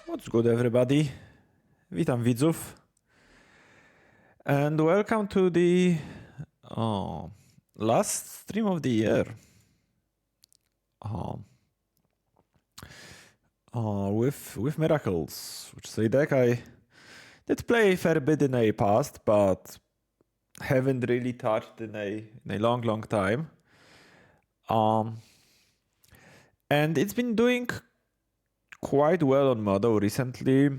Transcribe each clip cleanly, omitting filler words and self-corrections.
What's good, everybody? Witam widzów. And welcome to the last stream of the year. With Miracles, which is a deck I did play a fair bit in a past, but haven't really touched in a long time. And it's been doing quite well on Modo recently.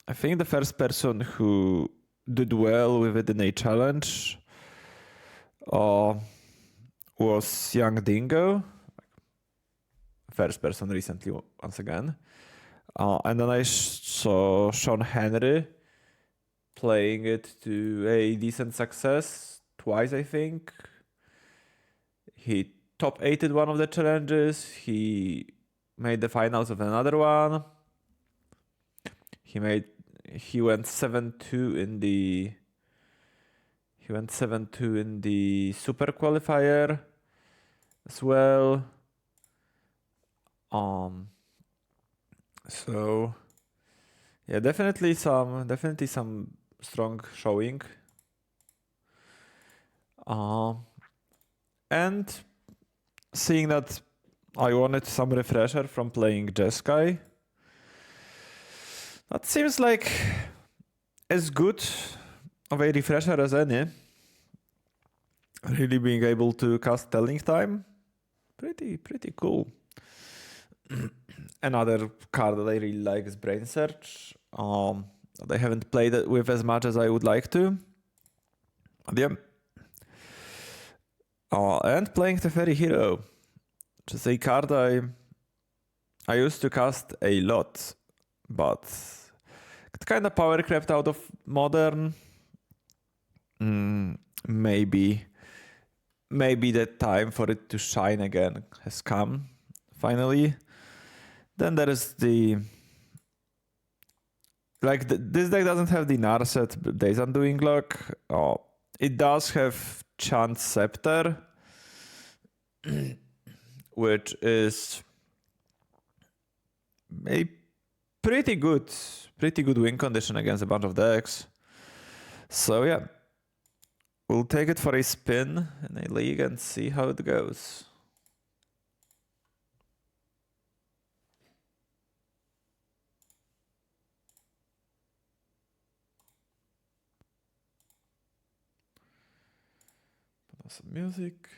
I think the first person who did well with it in a challenge was Young Dingo. First person recently, once again. And then I saw Sean Henry playing it to a decent success twice, I think. He top 8'd one of the challenges. He made the finals of another one. He went 7-2 in the super qualifier as well. So yeah, definitely some strong showing. And seeing that I wanted some refresher from playing Jeskai, that seems like as good of a refresher as any. Really being able to cast Telling Time, pretty cool. Another card that I really like is Brain Search. That I haven't played it with as much as I would like to. But yeah. And playing Teferi Hero, which is a card I used to cast a lot, but it kind of power crept out of Modern. Maybe the time for it to shine again has come, finally. Then there is this deck doesn't have the Narset Days Undoing Luck. It does have Chant Scepter, which is a pretty good win condition against a bunch of decks. So yeah, we'll take it for a spin in a league and see how it goes. Put on some music.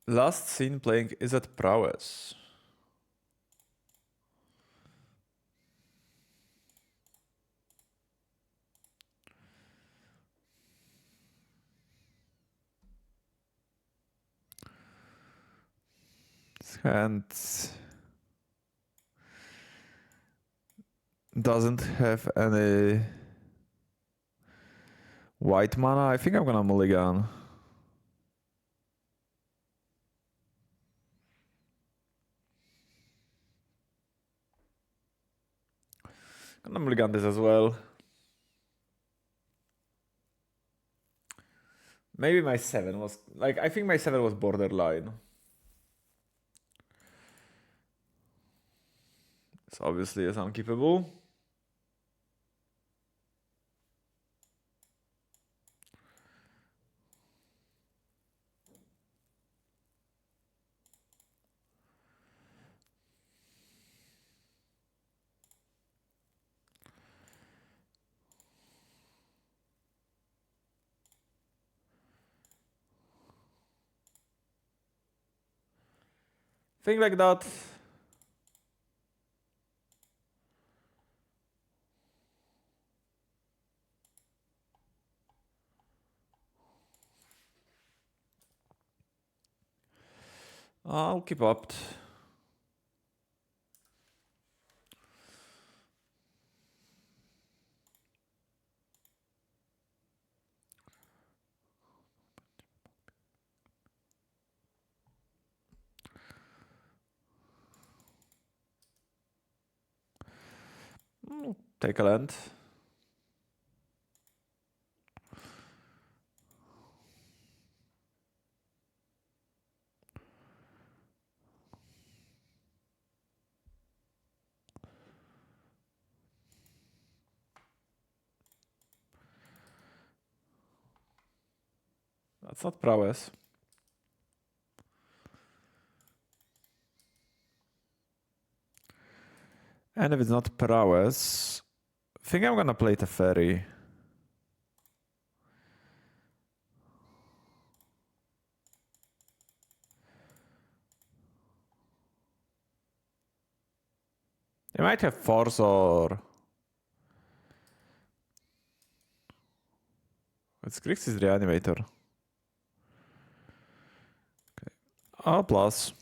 Last seen playing is at Prowess. This hand doesn't have any white mana. I think I'm gonna mulligan. Gonna mulligan this as well. Maybe my 7 was I think my 7 was borderline. This obviously is unkeepable. Thing like that. I'll keep up. take a land. That's not prowess. And if it's not prowess, I think I'm gonna play the ferry. They might have force or... It's Grix is reanimator. Okay. Oh, plus.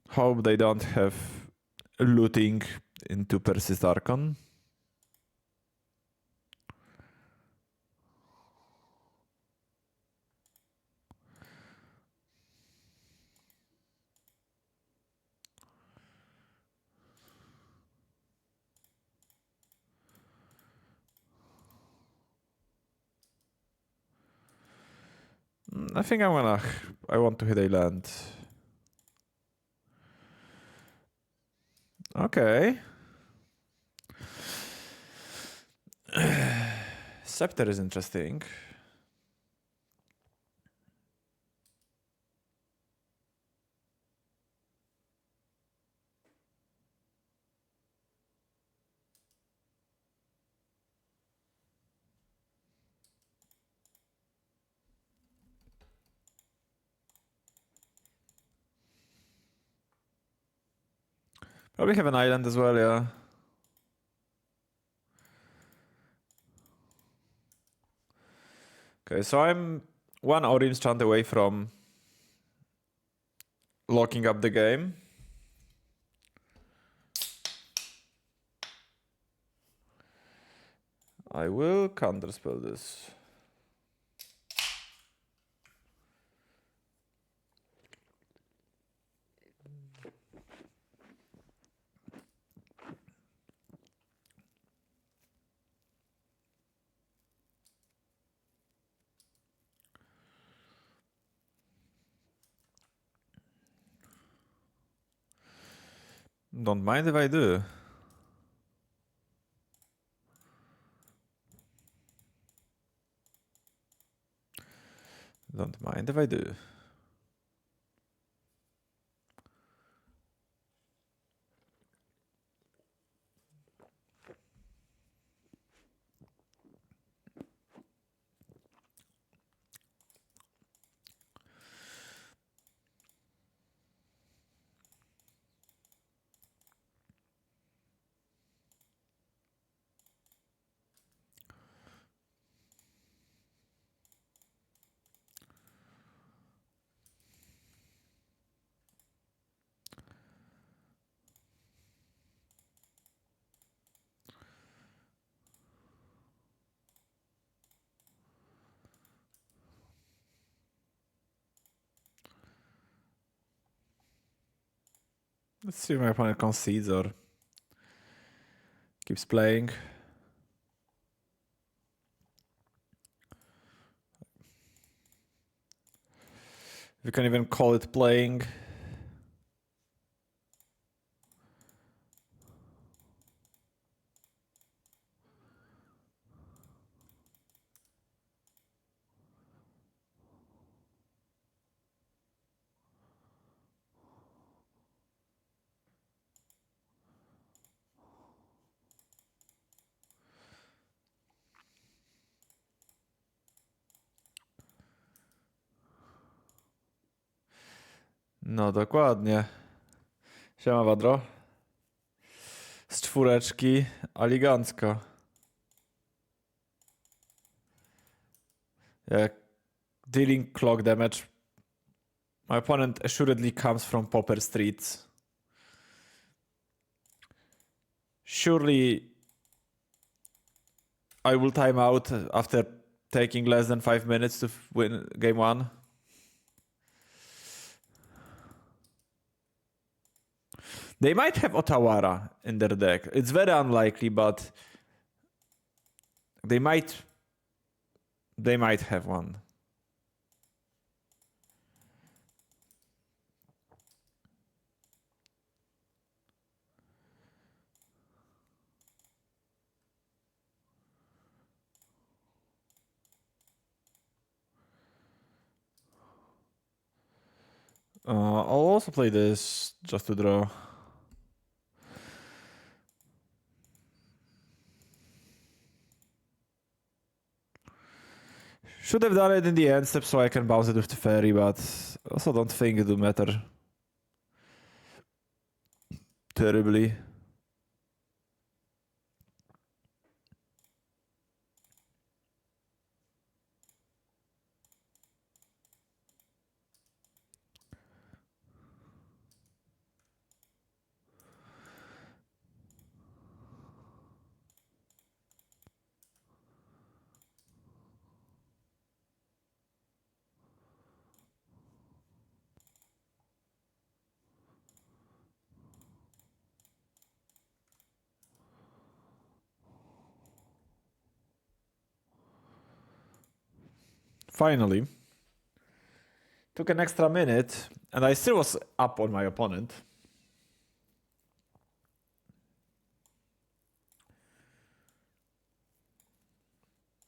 Hope they don't have looting into Persist Archon. I think I want to hit a land. Okay. Scepter is interesting. Probably have an island as well, yeah. Okay, so I'm one orange chant away from locking up the game. I will counterspell this. Don't mind if I do. Don't mind if I do. Let's see if my opponent concedes or keeps playing. You can even call it playing. No dokładnie. Siema Wadro. Z czwóreczki elegancko. Yeah, dealing clock damage. My opponent assuredly comes from Popper Streets. Surely I will time out after taking less than 5 minutes to win game 1. They might have Otawara in their deck. It's very unlikely, but they might have one. I'll also play this just to draw. Should have done it in the end step so I can bounce it with the fairy, but also don't think it will matter terribly. Finally. Took an extra minute, and I still was up on my opponent.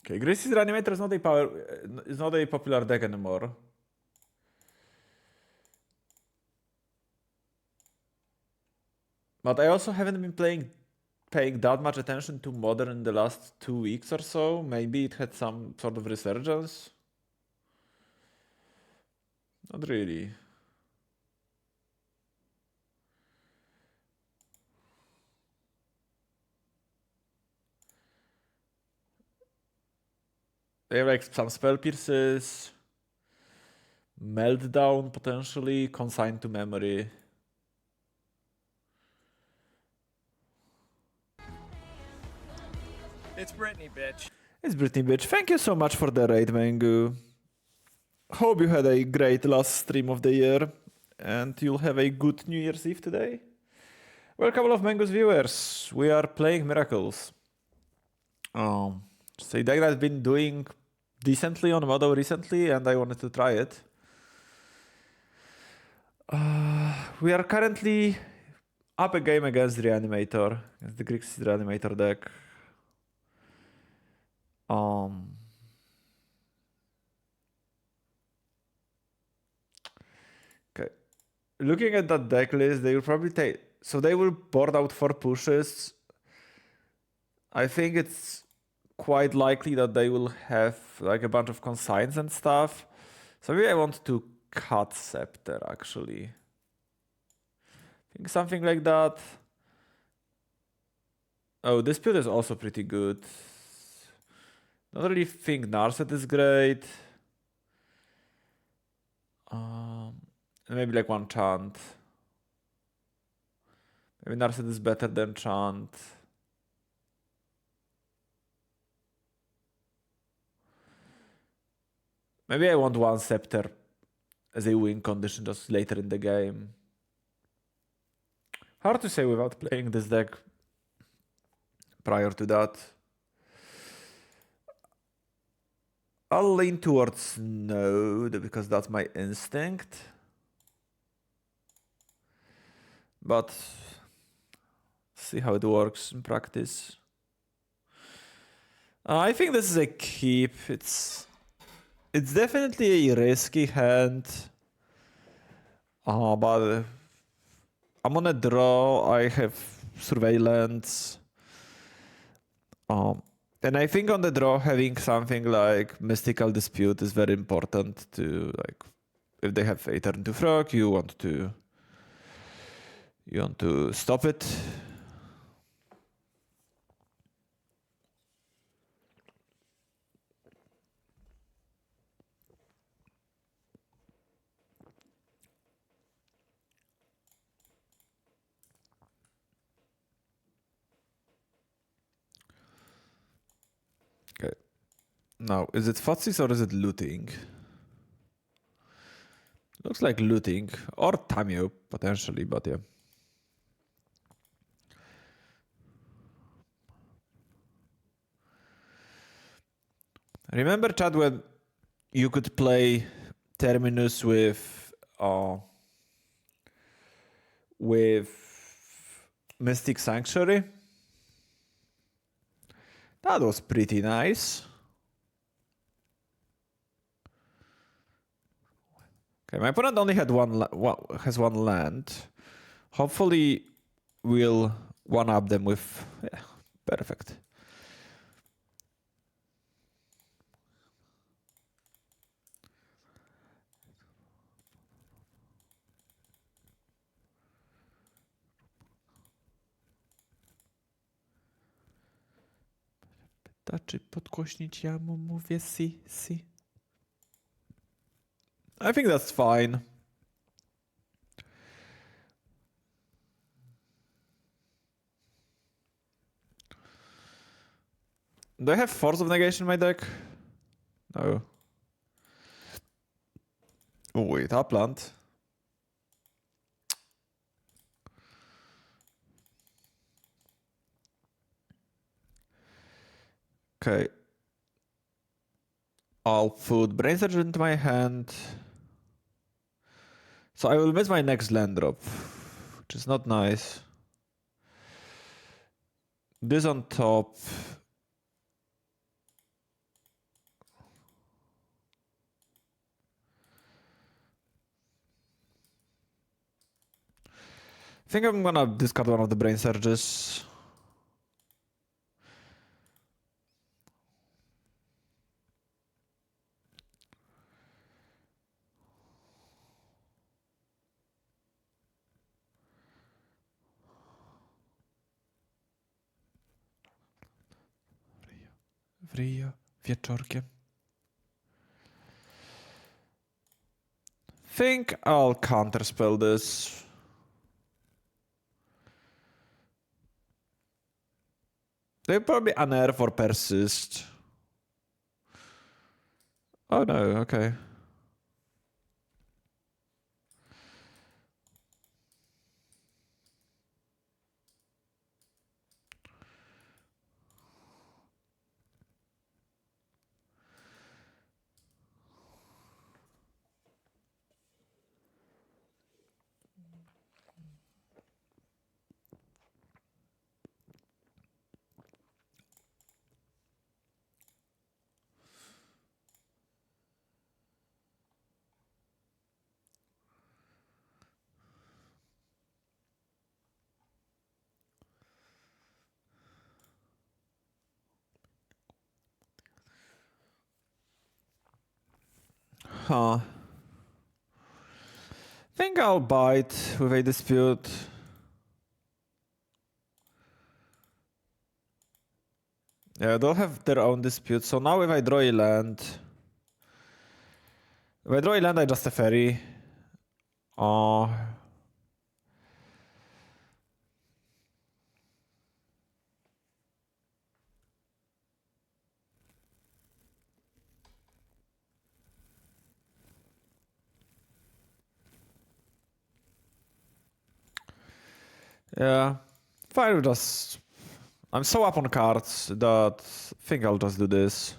Okay, Gracie's Reanimator is not a popular deck anymore. But I also haven't been paying that much attention to Modern in the last 2 weeks or so. Maybe it had some sort of resurgence. Not really. They have like some Spell Pierces, Meltdown potentially, Consigned to Memory. It's Brittany, bitch. It's Brittany, bitch. Thank you so much for the raid, Mangu. Hope you had a great last stream of the year, and you'll have a good New Year's Eve today. Well, a couple of Mango's viewers. We are playing Miracles. It's a deck that's been doing decently on Modo recently, and I wanted to try it. We are currently up a game against Reanimator, against the Grixis Reanimator deck. Okay. Looking at that deck list, they will probably take... So they will board out 4 pushes. I think it's quite likely that they will have like a bunch of consigns and stuff. So maybe I want to cut Scepter, actually. I think something like that. Oh, Dispute is also pretty good. Don't really think Narset is great. Maybe like one Chant. Maybe Narset is better than Chant. Maybe I want one Scepter as a win condition just later in the game. Hard to say without playing this deck prior to that. I'll lean towards Node because that's my instinct. But see how it works in practice. I think this is a keep. It's definitely a risky hand. But I'm on a draw. I have Surveillance. And I think on the draw, having something like Mystical Dispute is very important to, like, if they have a turn to frog, you want to stop it. Okay. Now, is it Fatsis or is it looting? Looks like looting. Or Tamio, potentially, but yeah. Remember, Chad, when you could play Terminus with Mystic Sanctuary? That was pretty nice. Okay, my opponent only had has one land. Hopefully, we'll one-up them with... Yeah, perfect. Pyta, czy podgłośnić? Ja mu mówię si. I think that's fine. Do I have Force of Negation in my deck? No. Oh, wait, Upland. Okay. I'll put Brain Surge into my hand. So I will miss my next land drop, which is not nice. This on top. I think I'm gonna discard one of the Brain Surges. W wieczorkiem. Think I'll counterspell this. They probably unearth or persist. Oh no, okay. Huh. Think I'll bite with a dispute. Yeah, they'll have their own dispute. So now if I draw a land... If I draw a land, I just a ferry. Oh. Yeah. Fine, just... I'm so up on cards that I think I'll just do this.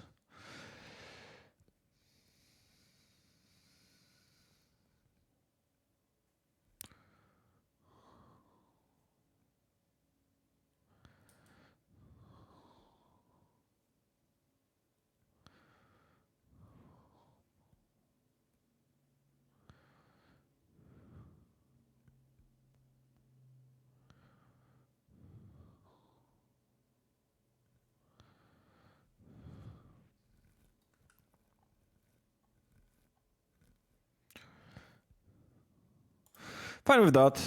Fine with that.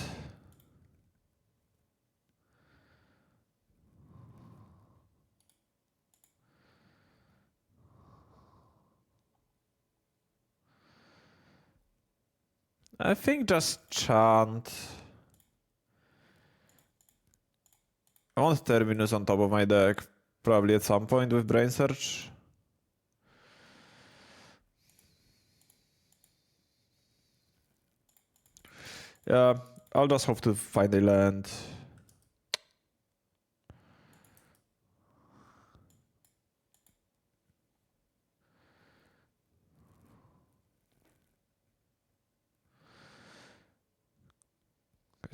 I think just chant. I want Terminus on top of my deck, probably at some point with Brain Search. Yeah, I'll just hope to find a land.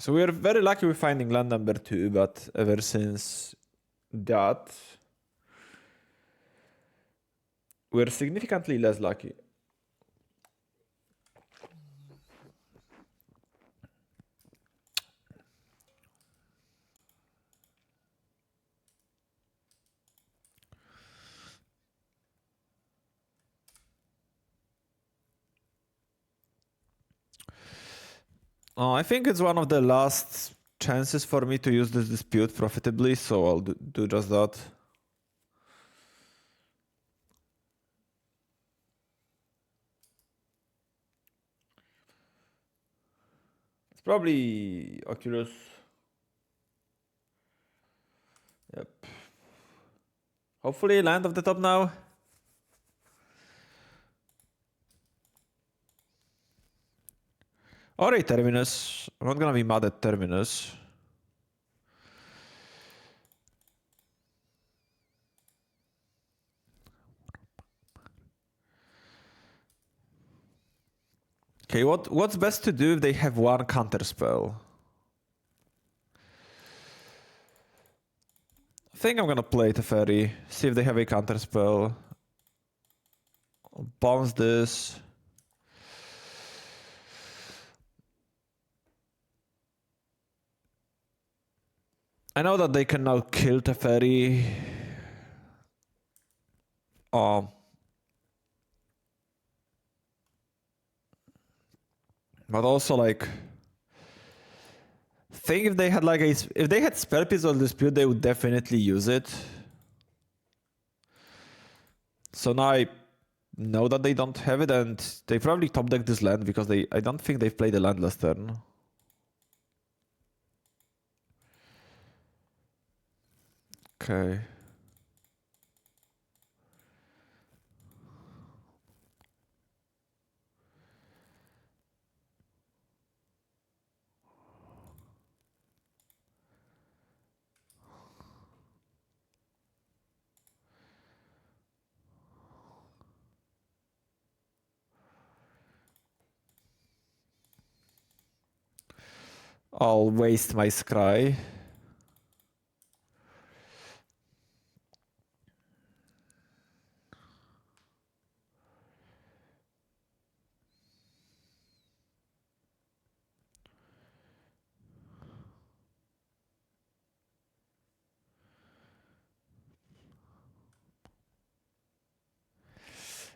So we're very lucky with finding land number 2, but ever since that, we're significantly less lucky. I think it's one of the last chances for me to use this dispute profitably, so I'll do just that. It's probably Oculus. Yep. Hopefully land of the top now. Or a Terminus. I'm not gonna be mad at Terminus. Okay, what's best to do if they have one counter spell? I think I'm gonna play Teferi, see if they have a counter spell. I'll bounce this. I know that they can now kill Teferi. But also like, think if they had like if they had spell piece or dispute, they would definitely use it. So now I know that they don't have it, and they probably top deck this land because I don't think they've played the land last turn. Okay. I'll waste my scry.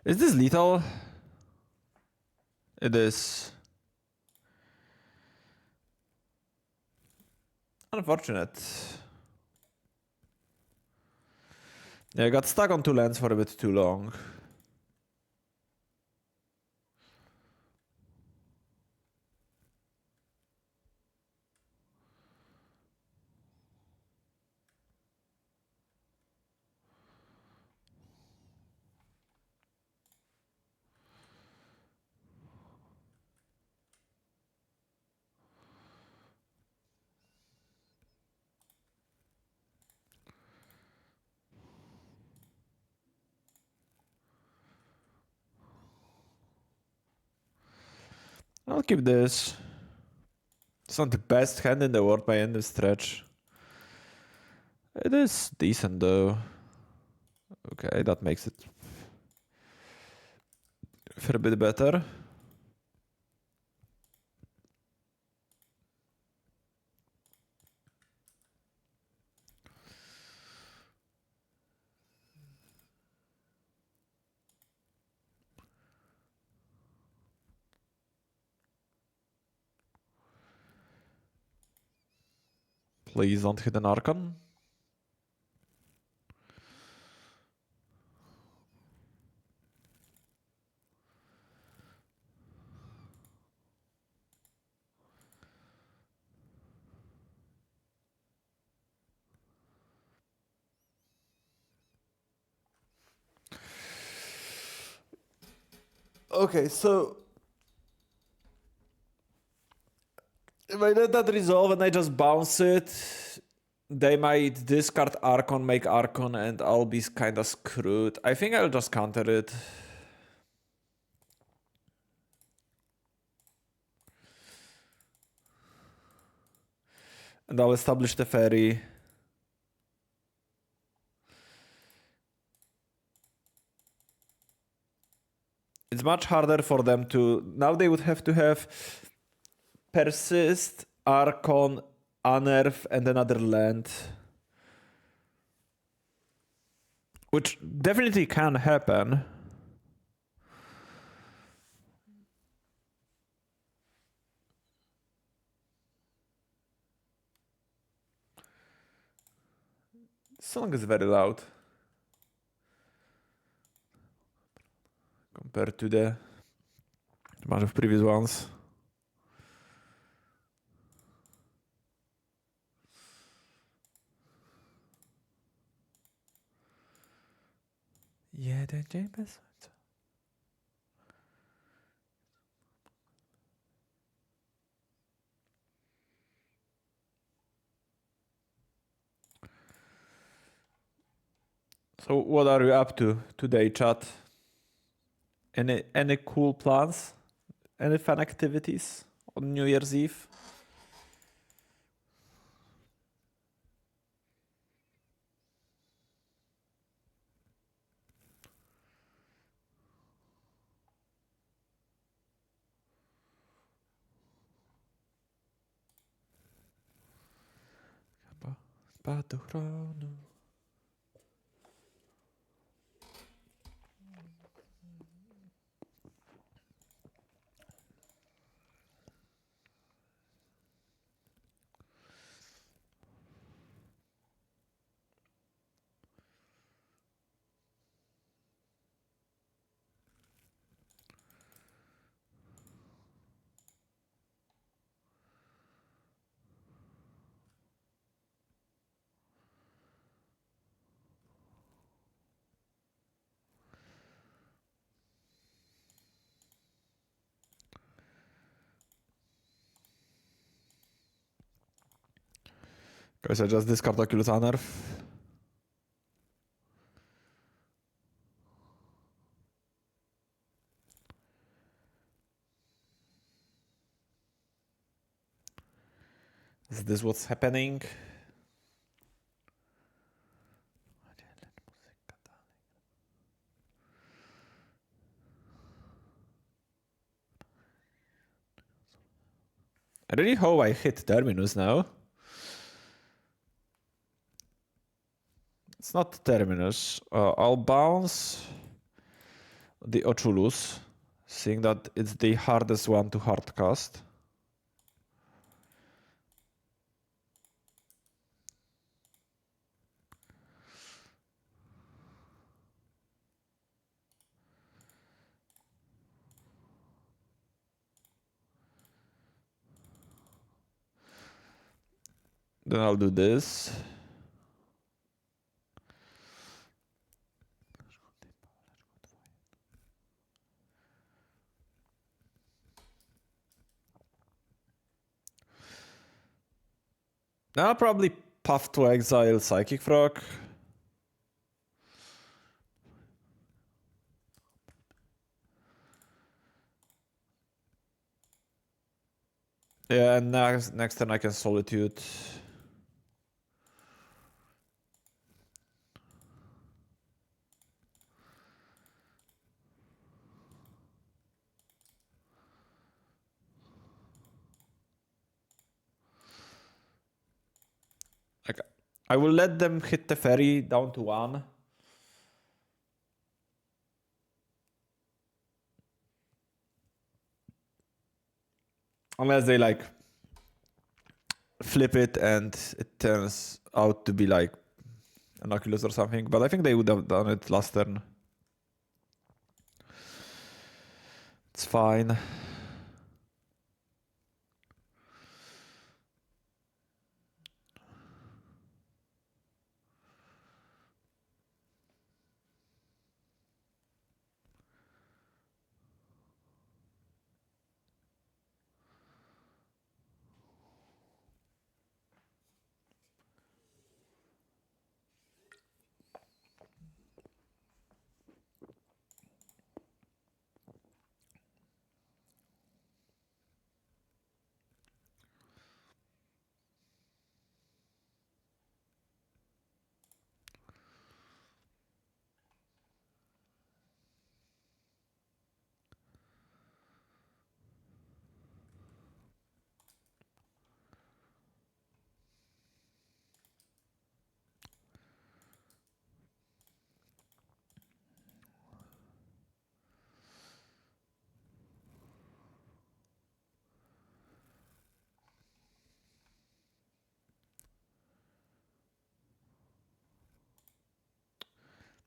Is this lethal? It is. Unfortunate. Yeah, I got stuck on 2 lands for a bit too long. I'll keep this. It's not the best hand in the world by any stretch. It is decent though. Okay, that makes it a fair bit better. Please don't hit an Archon. Okay, so if I let that resolve and I just bounce it, they might discard Archon, make Archon, and I'll be kinda screwed. I think I'll just counter it. And I'll establish the ferry. It's much harder for them to... Now they would have to have persist, Archon, unearth, and another land. Which definitely can happen. This song is very loud. Compared to the bunch of previous ones. Jeden dzień bez słońca. So what are you up to today, chat? Any cool plans? Any fun activities on New Year's Eve? Spadochronu. Guys, I just discard Oculus Unearth. Is this what's happening? I really hope I hit Terminus now. It's not Terminus. I'll bounce the Oculus, seeing that it's the hardest one to hardcast. Then I'll do this. Now I'll probably Path to Exile Psychic Frog. Yeah, and next turn I can Solitude. I will let them hit the ferry down to 1. Unless they like flip it and it turns out to be like an Oculus or something. But I think they would have done it last turn. It's fine.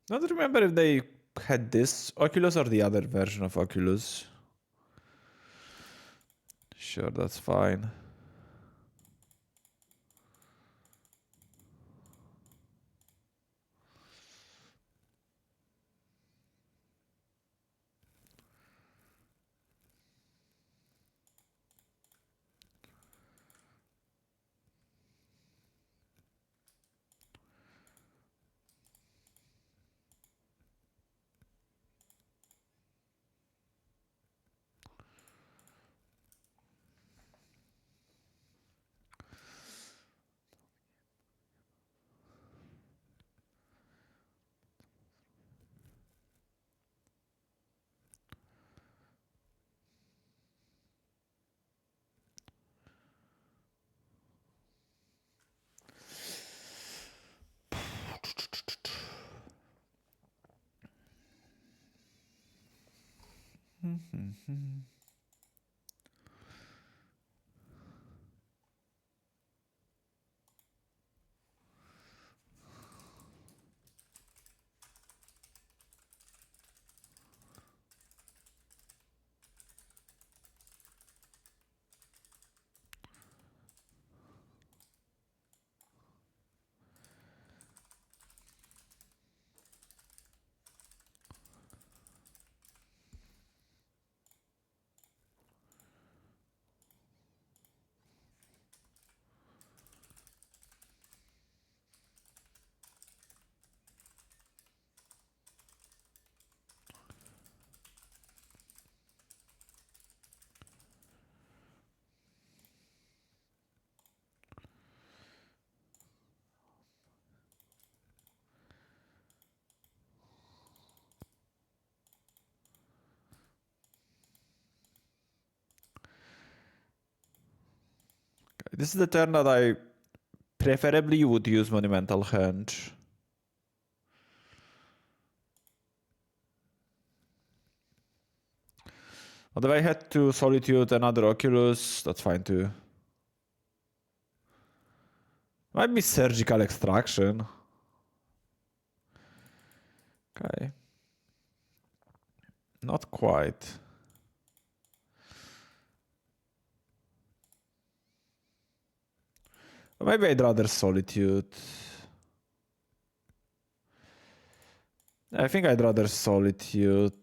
Don't remember if they had this Oculus or the other version of Oculus. Sure, that's fine. This is the turn that I preferably would use Monumental Henge. But if I had to Solitude another Oculus, that's fine too. Might be Surgical Extraction. Okay. Not quite. Maybe I'd rather Solitude. I think I'd rather Solitude.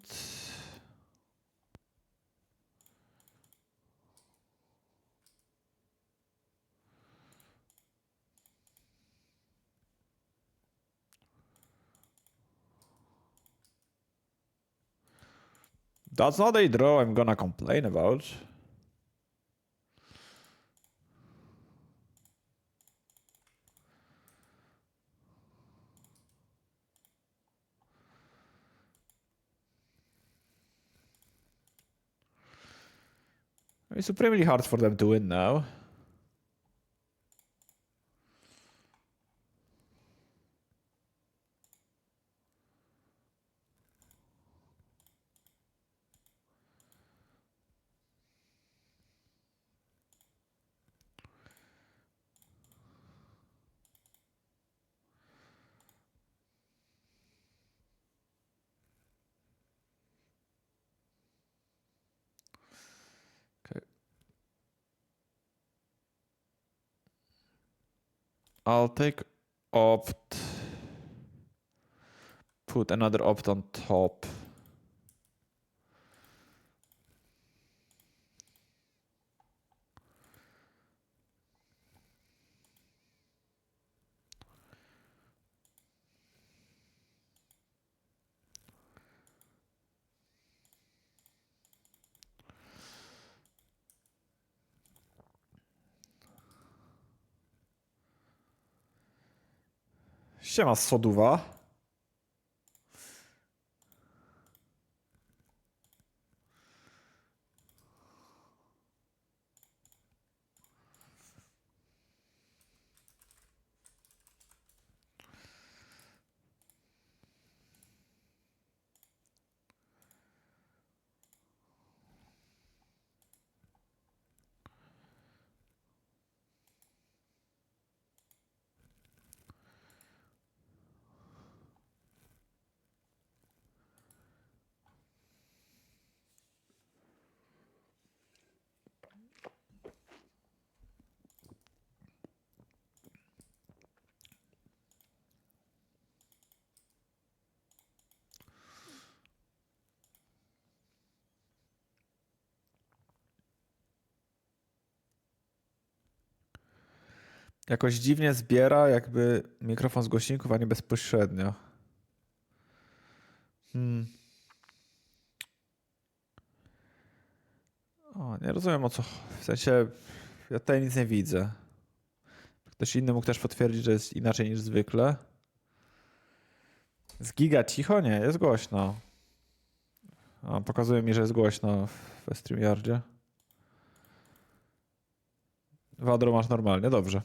That's not a draw I'm gonna complain about. It's supremely hard for them to win now. Okay. I'll take opt. Put another opt on top. Siema Soduwa. Jakoś dziwnie zbiera jakby mikrofon z głośników, a nie bezpośrednio. O, nie rozumiem o co. W sensie, ja tutaj nic nie widzę. Ktoś inny mógł też potwierdzić, że jest inaczej niż zwykle. Z giga cicho? Nie, jest głośno. O, pokazuje mi, że jest głośno w StreamYardzie. Wadro masz normalnie, dobrze.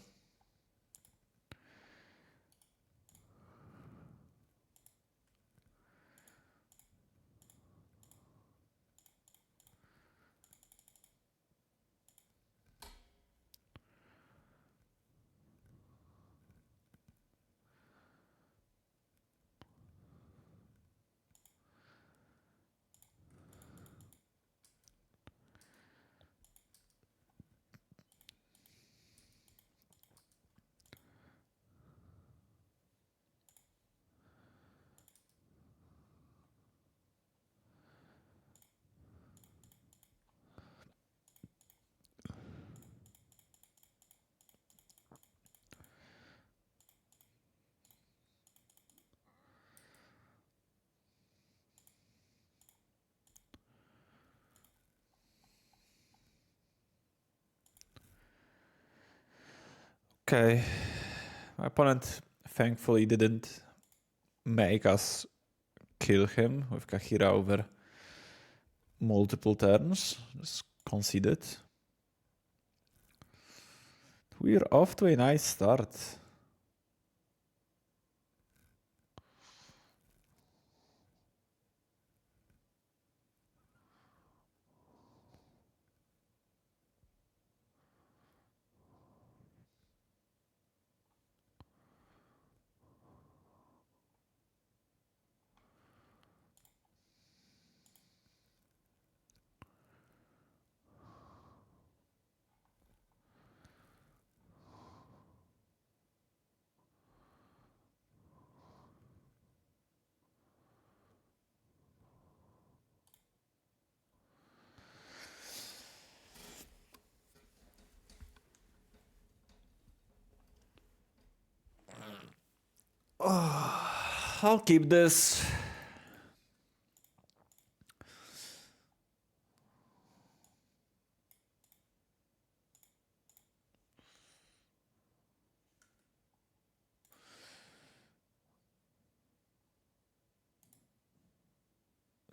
Okay. My opponent thankfully didn't make us kill him with Kahira over multiple turns. Just conceded. We're off to a nice start. I'll keep this.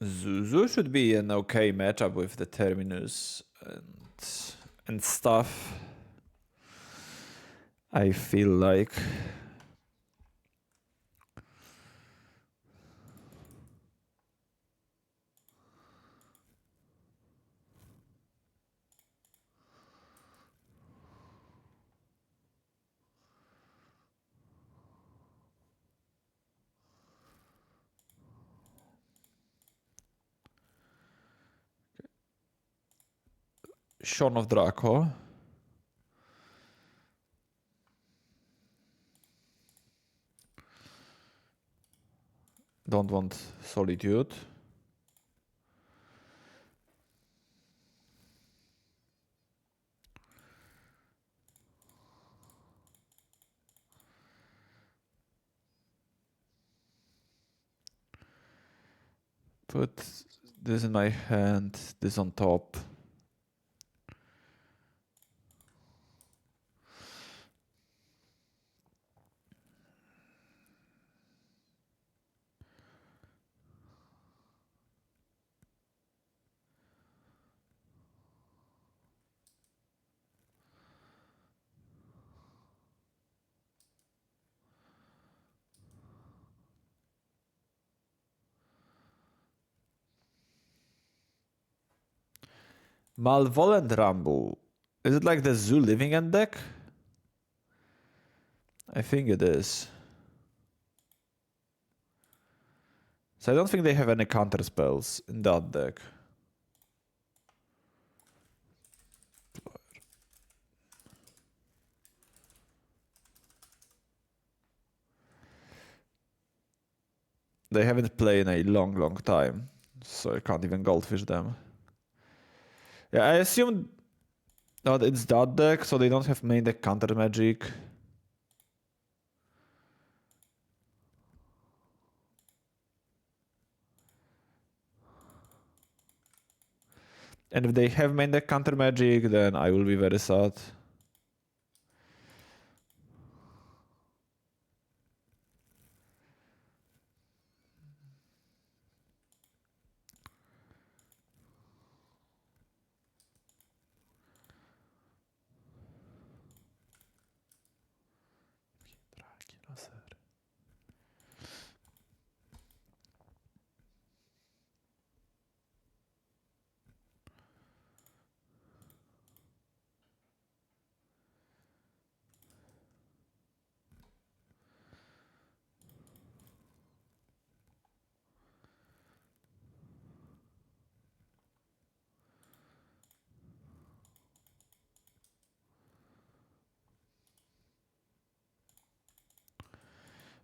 Zuzu should be an okay matchup with the Terminus and stuff. I feel like. Shaun of Draco. Don't want Solitude. Put this in my hand, this on top. Malevolent Rumble. Is it like the Zoo Living End deck? I think it is. So I don't think they have any counter spells in that deck. They haven't played in a long time, so I can't even goldfish them. Yeah, I assume that it's that deck, so they don't have main deck counter magic. And if they have main deck counter magic, then I will be very sad.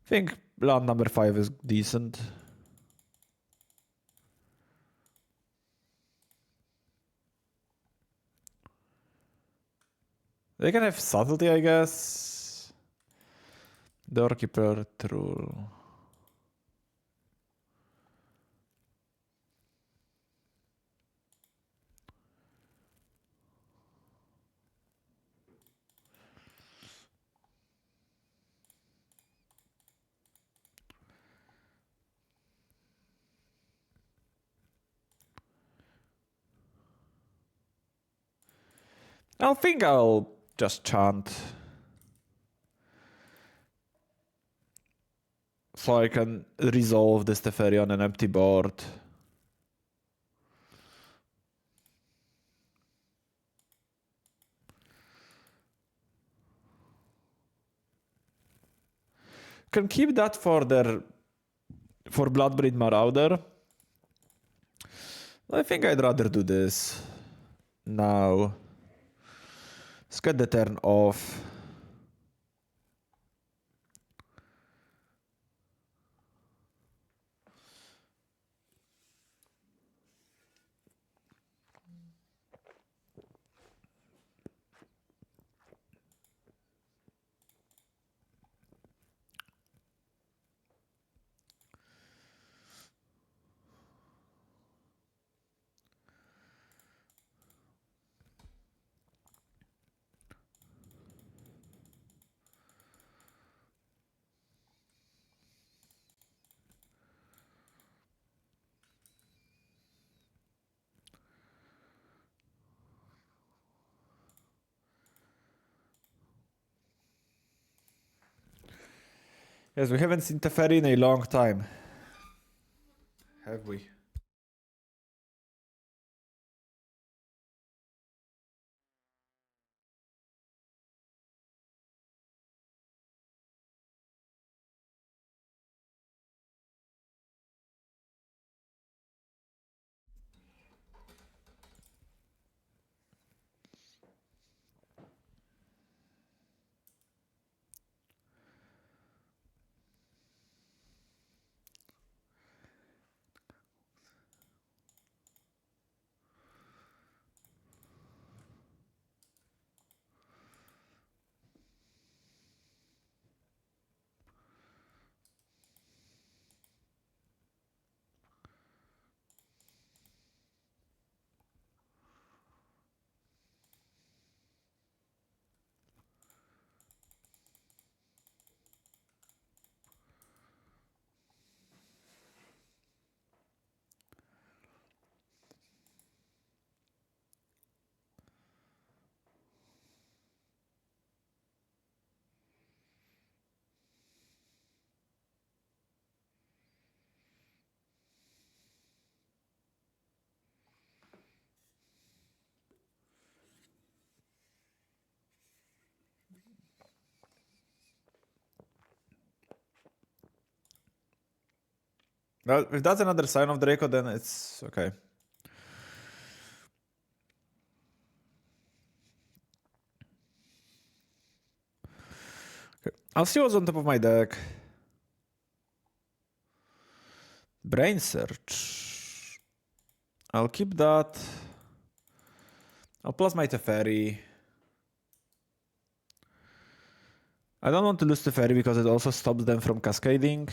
I think land number 5 is decent. They can have subtlety, I guess. Doorkeeper, Troll. I think I'll just chant. So I can resolve this Teferi on an empty board. Can keep that for Bloodbreed Marauder. I think I'd rather do this now. Let's get the turn off. Yes, we haven't seen Teferi in a long time. Have we? Well, if that's another sign of Draco, then it's okay. I'll see what's on top of my deck. Brain Search. I'll keep that. I'll plus my Teferi. I don't want to lose Teferi because it also stops them from cascading.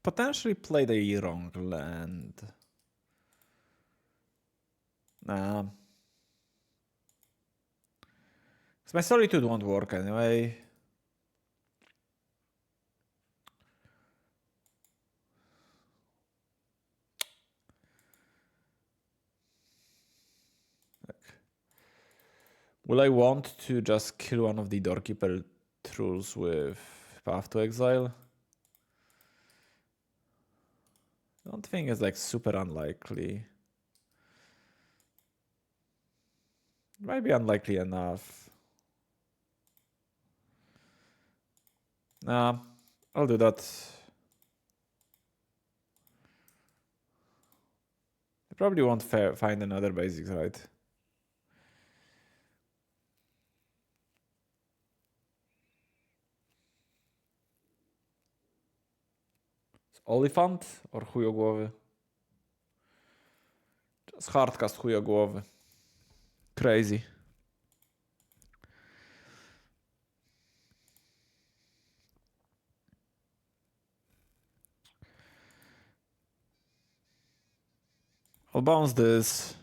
potentially play the wrong land. Nah. 'Cause my Solitude won't work anyway. Will I want to just kill one of the Doorkeeper trolls with Path to Exile? I don't think it's like super unlikely. It might be unlikely enough. Nah, I'll do that. I probably won't find another basics, right? Olifant or chujogłowy? Just hardcast chujogłowy. Crazy. I'll bounce this.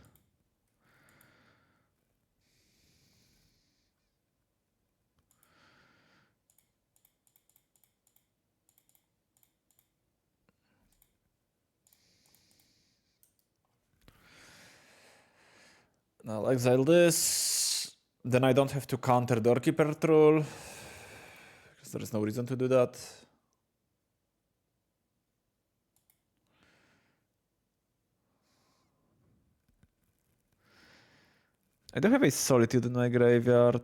Now I'll exile this. Then I don't have to counter Doorkeeper Troll. Because there is no reason to do that. I do have a Solitude in my graveyard.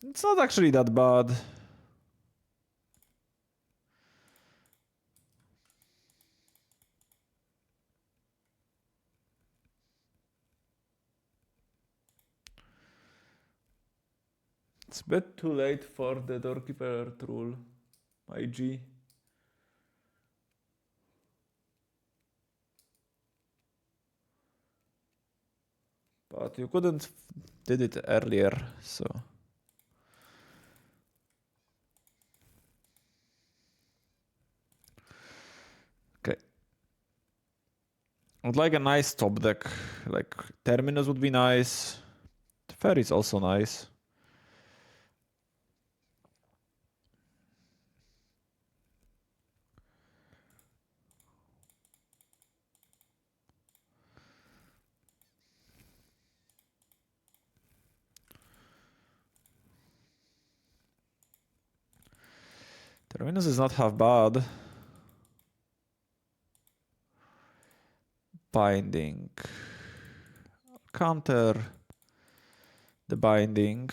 It's not actually that bad. It's a bit too late for the Doorkeeper Troll, IG. But you couldn't did it earlier, so. Okay. I would like a nice top deck. Like Terminus would be nice. Fair is also nice. Terminus is not half bad. Binding. Counter the binding.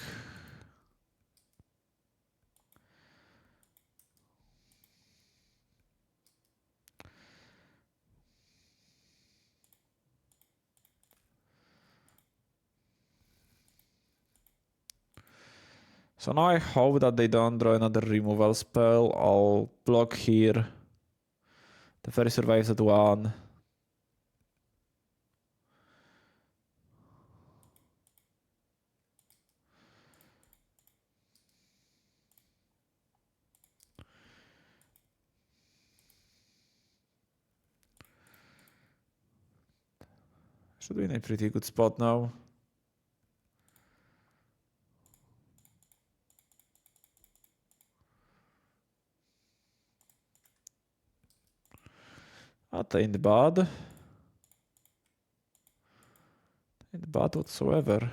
So now I hope that they don't draw another removal spell. I'll block here. The fairy survives at 1. Should be in a pretty good spot now. Not ain't bad. Ain't bad whatsoever.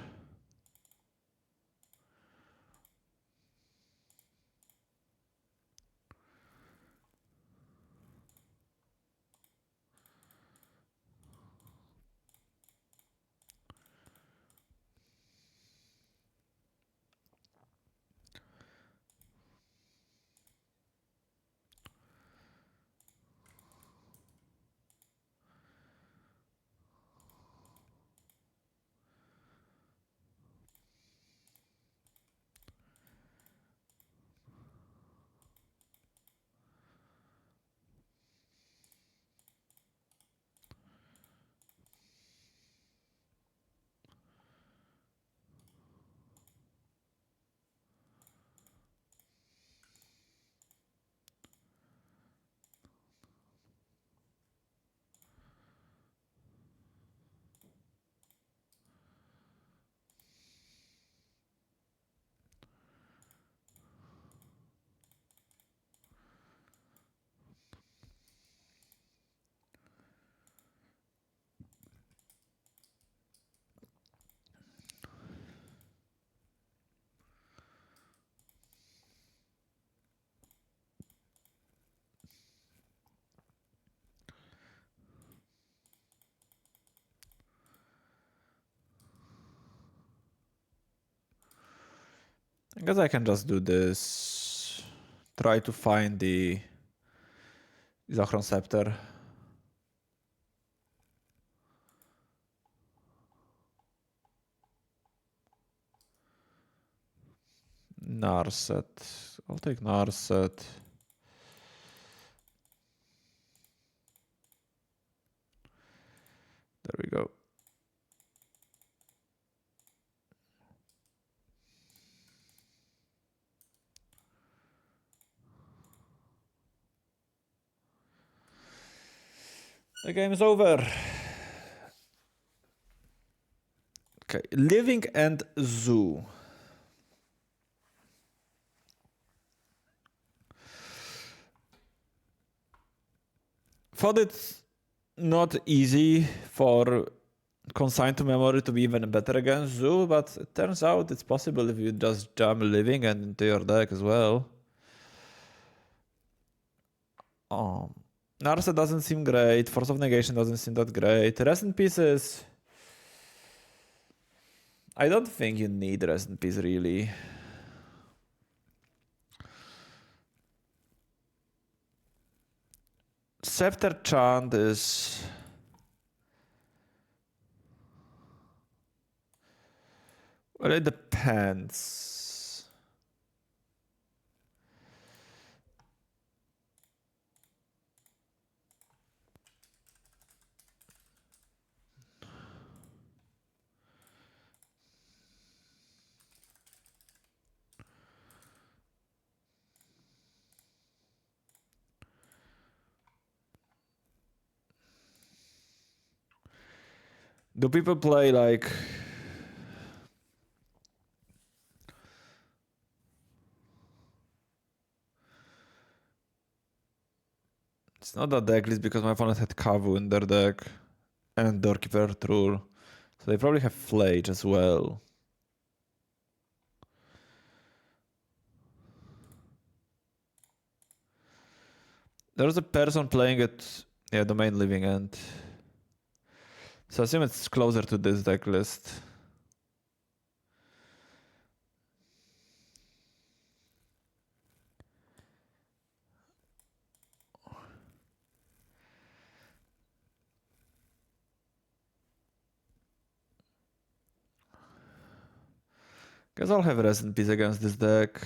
I guess I can just do this. Try to find the Zachron Scepter. Narset. I'll take Narset. There we go. The game is over. Okay, Living and Zoo. Thought it's not easy for consigned to memory to be even better against Zoo, but it turns out it's possible if you just jam Living and into your deck as well. Narset doesn't seem great. Force of Negation doesn't seem that great. Rest in Pieces. I don't think you need Rest in Peace, really. Scepter Chant is... Well, it depends. Do people play like... It's not a deck list because my opponent had Kavu in their deck and Doorkeeper Trull. So they probably have Flage as well. There's a person playing it, yeah, the main Living End. So I assume it's closer to this deck list. Guess I'll have Rest in Peace against this deck.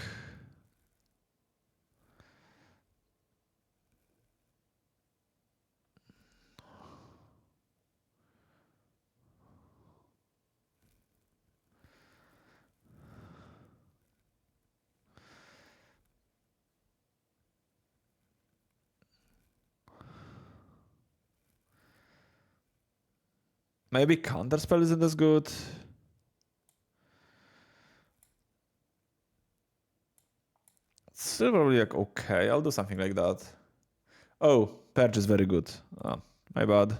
Maybe Counterspell isn't as good. It's still probably like okay. I'll do something like that. Oh, Purge is very good. Oh, my bad.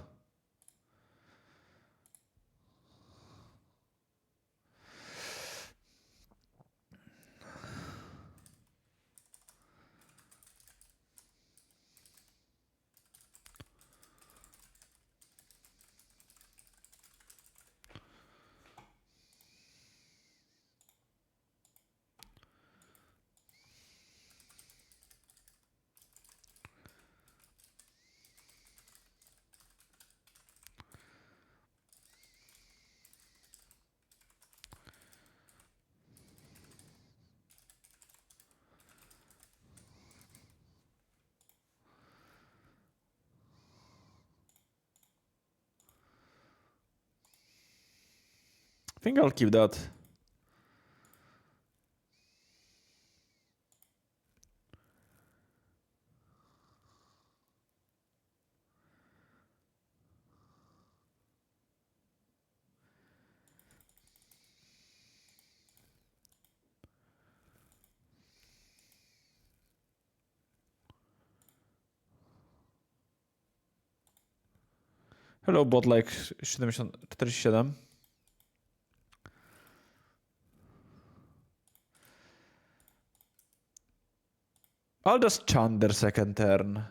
I think I'll keep that. Hello, bot like 47. I'll just chant their second turn.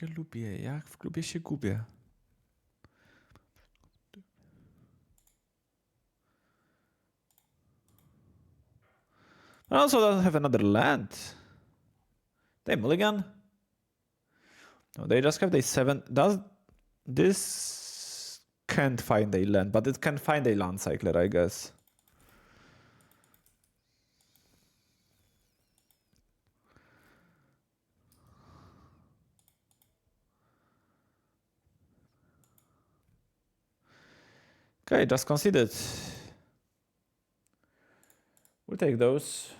Jak lubię, jak w klubie się gubię. I also don't have another land. They mulligan? No, they just have the 7. Does this can't find a land, but it can find a land cycler, I guess. Okay, just conceded. We'll take those.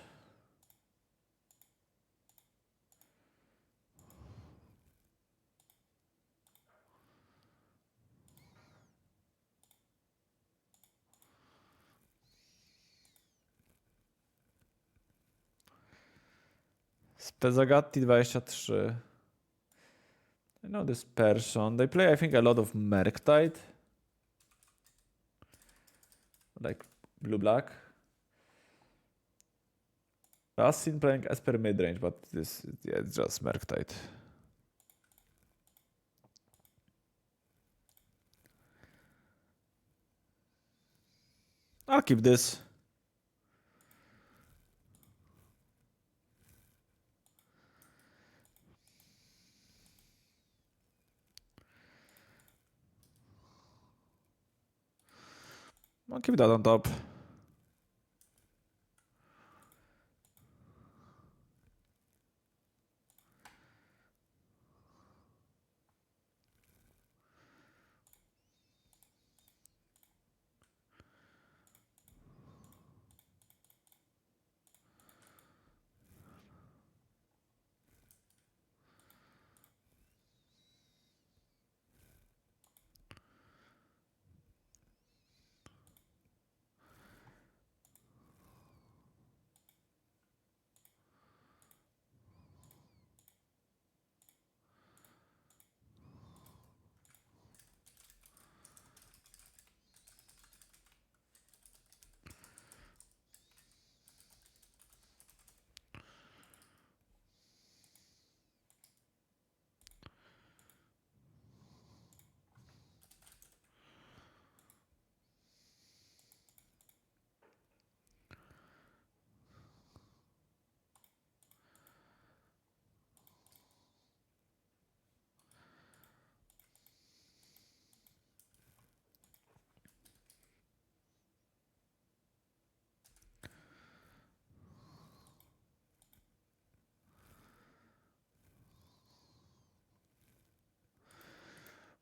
Spezagatti 23. I know this person. They play, I think, a lot of Merktide. Like blue-black. Last seen playing Esper midrange, but this, yeah, it's just Merktide. I'll keep this. I'll keep that on top.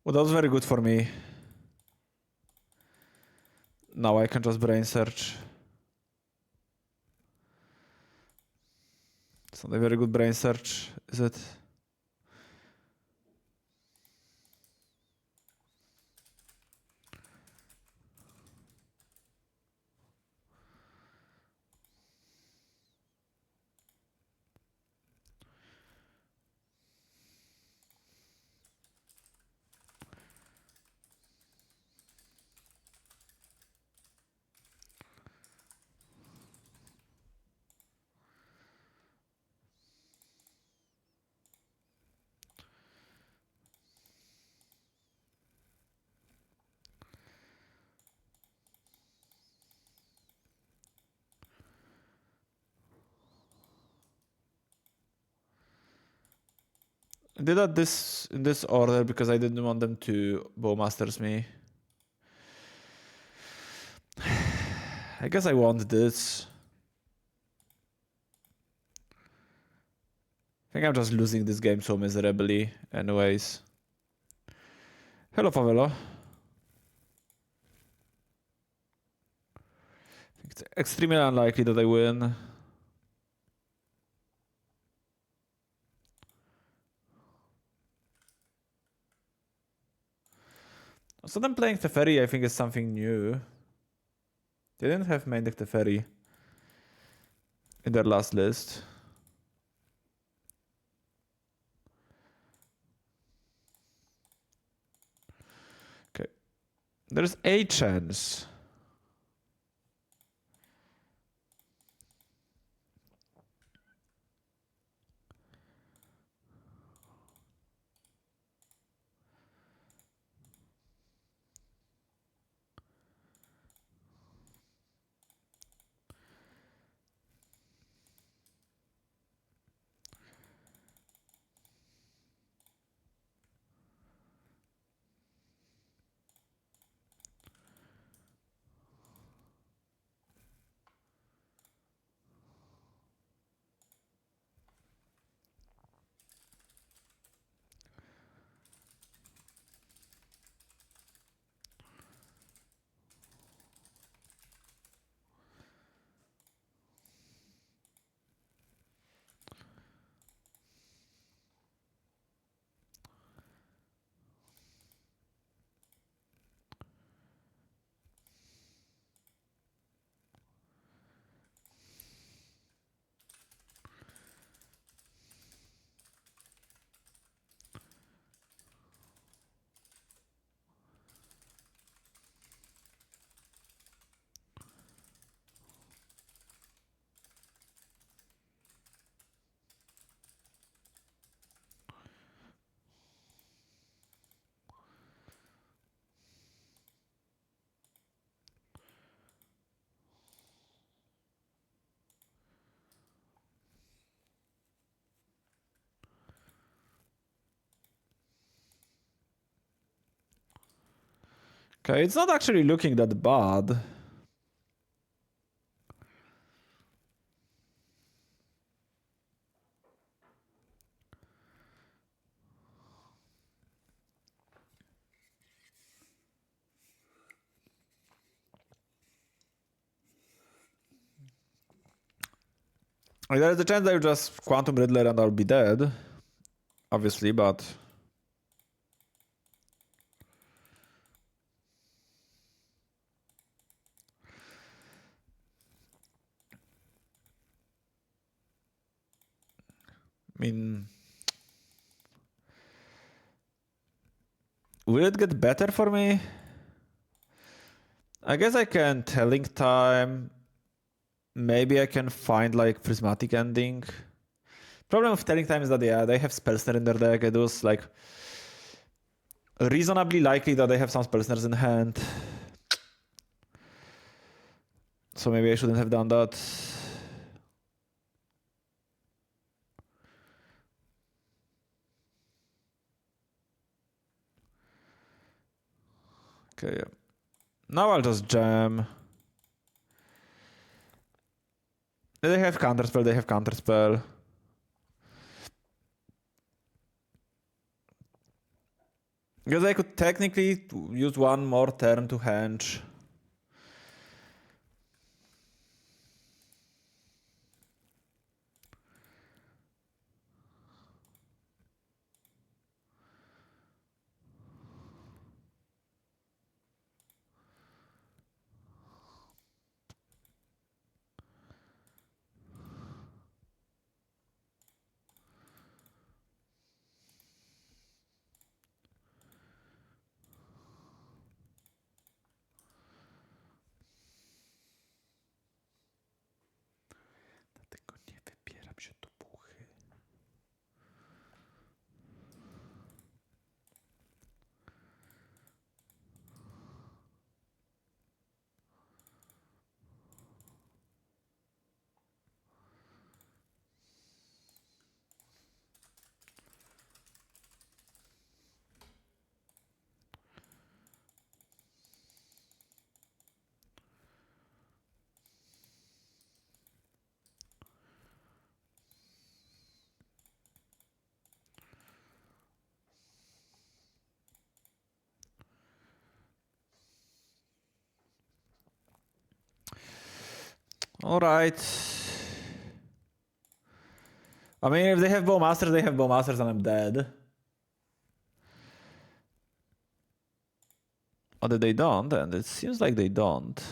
Well, that was very good for me. Now I can just brain search. It's not a very good brain search, is it? I did that in this order because I didn't want them to Bowmasters me. I guess I want this. I think I'm just losing this game so miserably anyways. Hello, Favelo. It's extremely unlikely that I win. So them playing Teferi, I think, is something new. They didn't have main deck Teferi in their last list. Okay. There's a chance. Okay, it's not actually looking that bad. Like, there is a chance that you just Quantum Riddler and I'll be dead. Obviously, but... I mean... Will it get better for me? I guess I can Telling Time. Maybe I can find like Prismatic Ending. Problem with Telling Time is that yeah, they have Spellsnare in their deck. It was like reasonably likely that they have some Spellsnares in hand. So maybe I shouldn't have done that. Okay, yeah. Now I'll just jam. They have Counterspell, they have Counterspell. Because I could technically use one more turn to hench. Dlatego nie wybieram się do puchy. Alright. I mean, if they have Bowmasters, they have Bowmasters and I'm dead. Or that they don't, and it seems like they don't.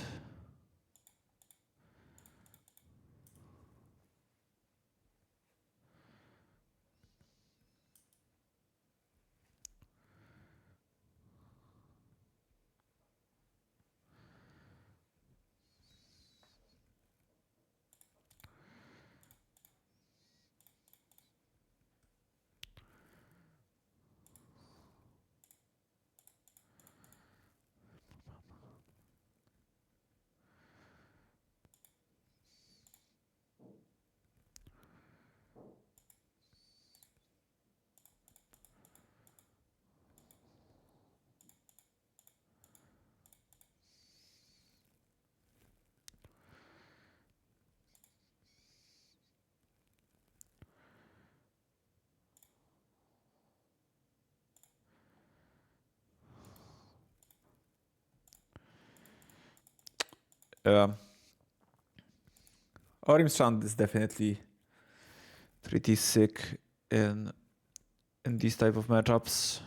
Orimstrand is definitely pretty sick in these type of matchups.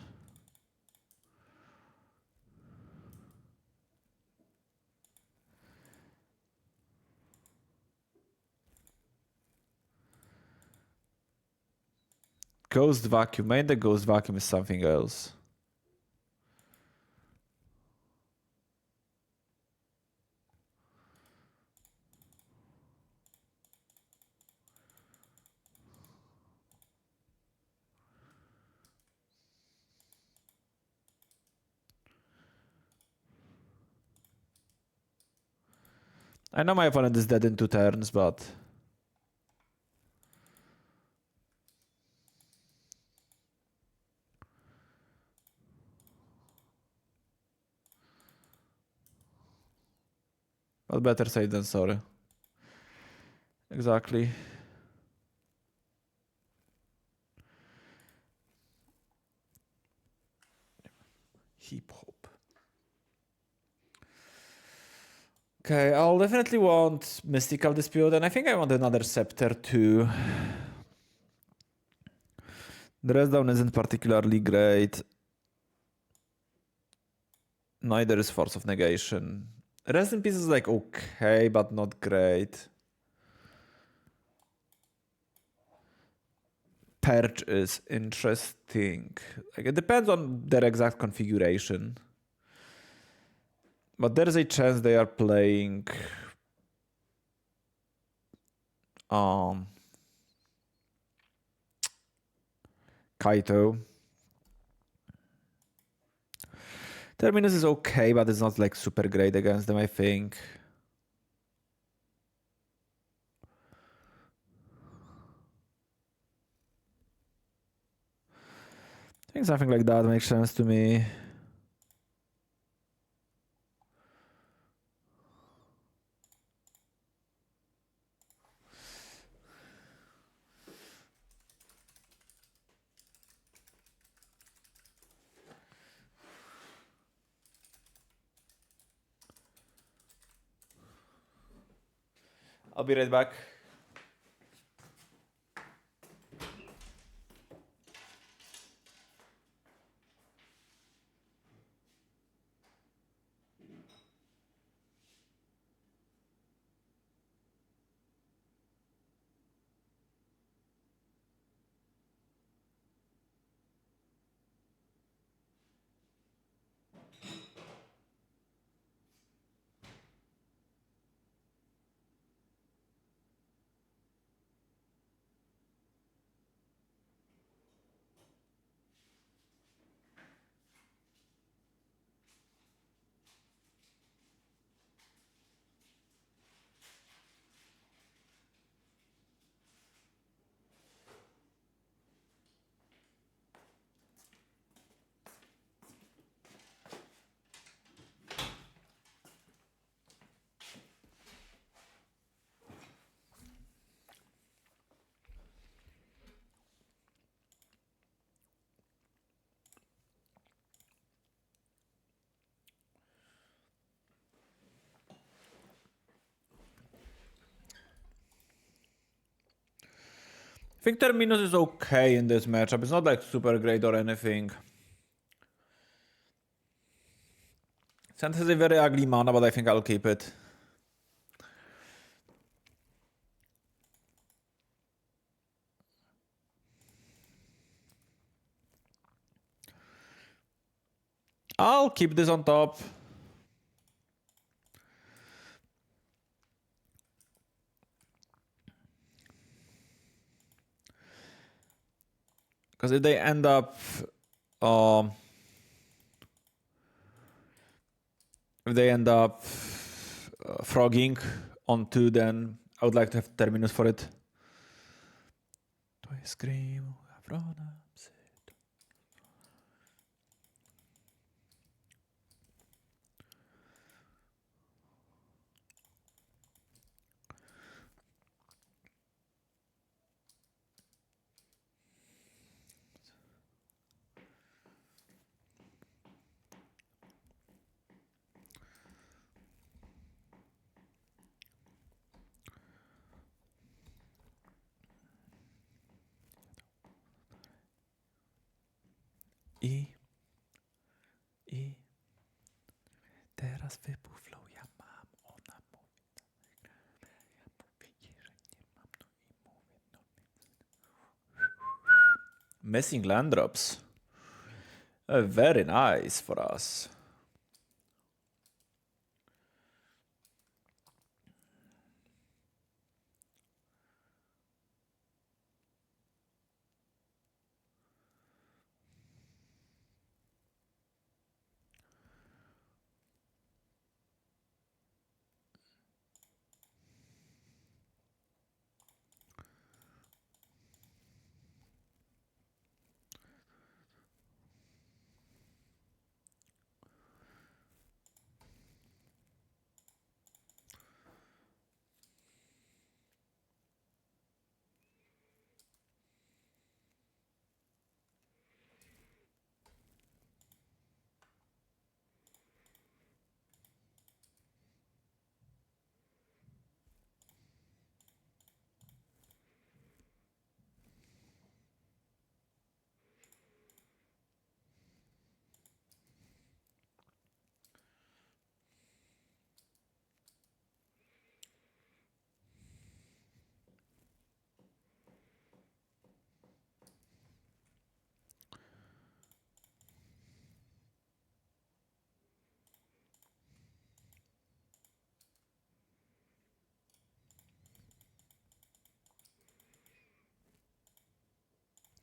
Ghost Vacuum. Maybe the Ghost Vacuum is something else. I know my opponent is dead in 2 turns, but... But better safe than sorry. Exactly. Hip hop. Okay, I'll definitely want Mystical Dispute, and I think I want another Scepter too. The rest down isn't particularly great. Neither is Force of Negation. Rest in Peace is like okay, but not great. Purge is interesting. Like, it depends on their exact configuration. But there is a chance they are playing Kaito. Terminus is okay, but it's not like super great against them, I think. I think something like that makes sense to me. I'll be right back. I think Terminus is okay in this matchup. It's not like super great or anything. Sand has a very ugly mana, but I think I'll keep it. I'll keep this on top. Because if they end up frogging on 2, then I would like to have Terminus for it. Do I scream? I teraz wybuchnął, ja mam, ona mówi, ja powiedzieć, że nie mam, no i mówię, no. Missing land drops. Very nice for us.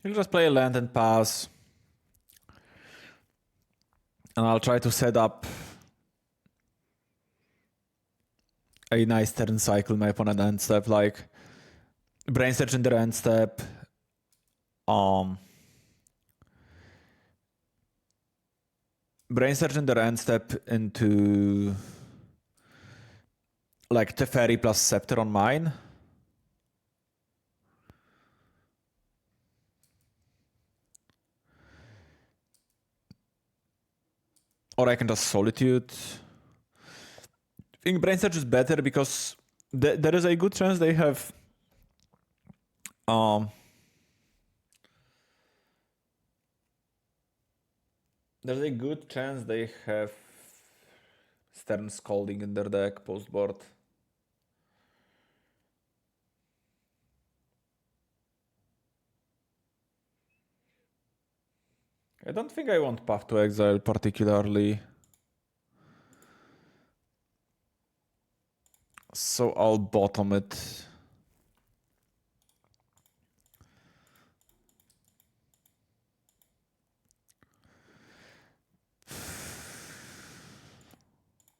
He'll just play a land and pass. And I'll try to set up a nice turn cycle my opponent end step, like Brain Surge in their end step. Brain Surge in their end step into like Teferi plus Scepter on mine. Or I can just Solitude. I think Brain Surge is better because there is a good chance they have there's a good chance they have Stern Scalding in their deck post board. I don't think I want Path to Exile particularly. So I'll bottom it.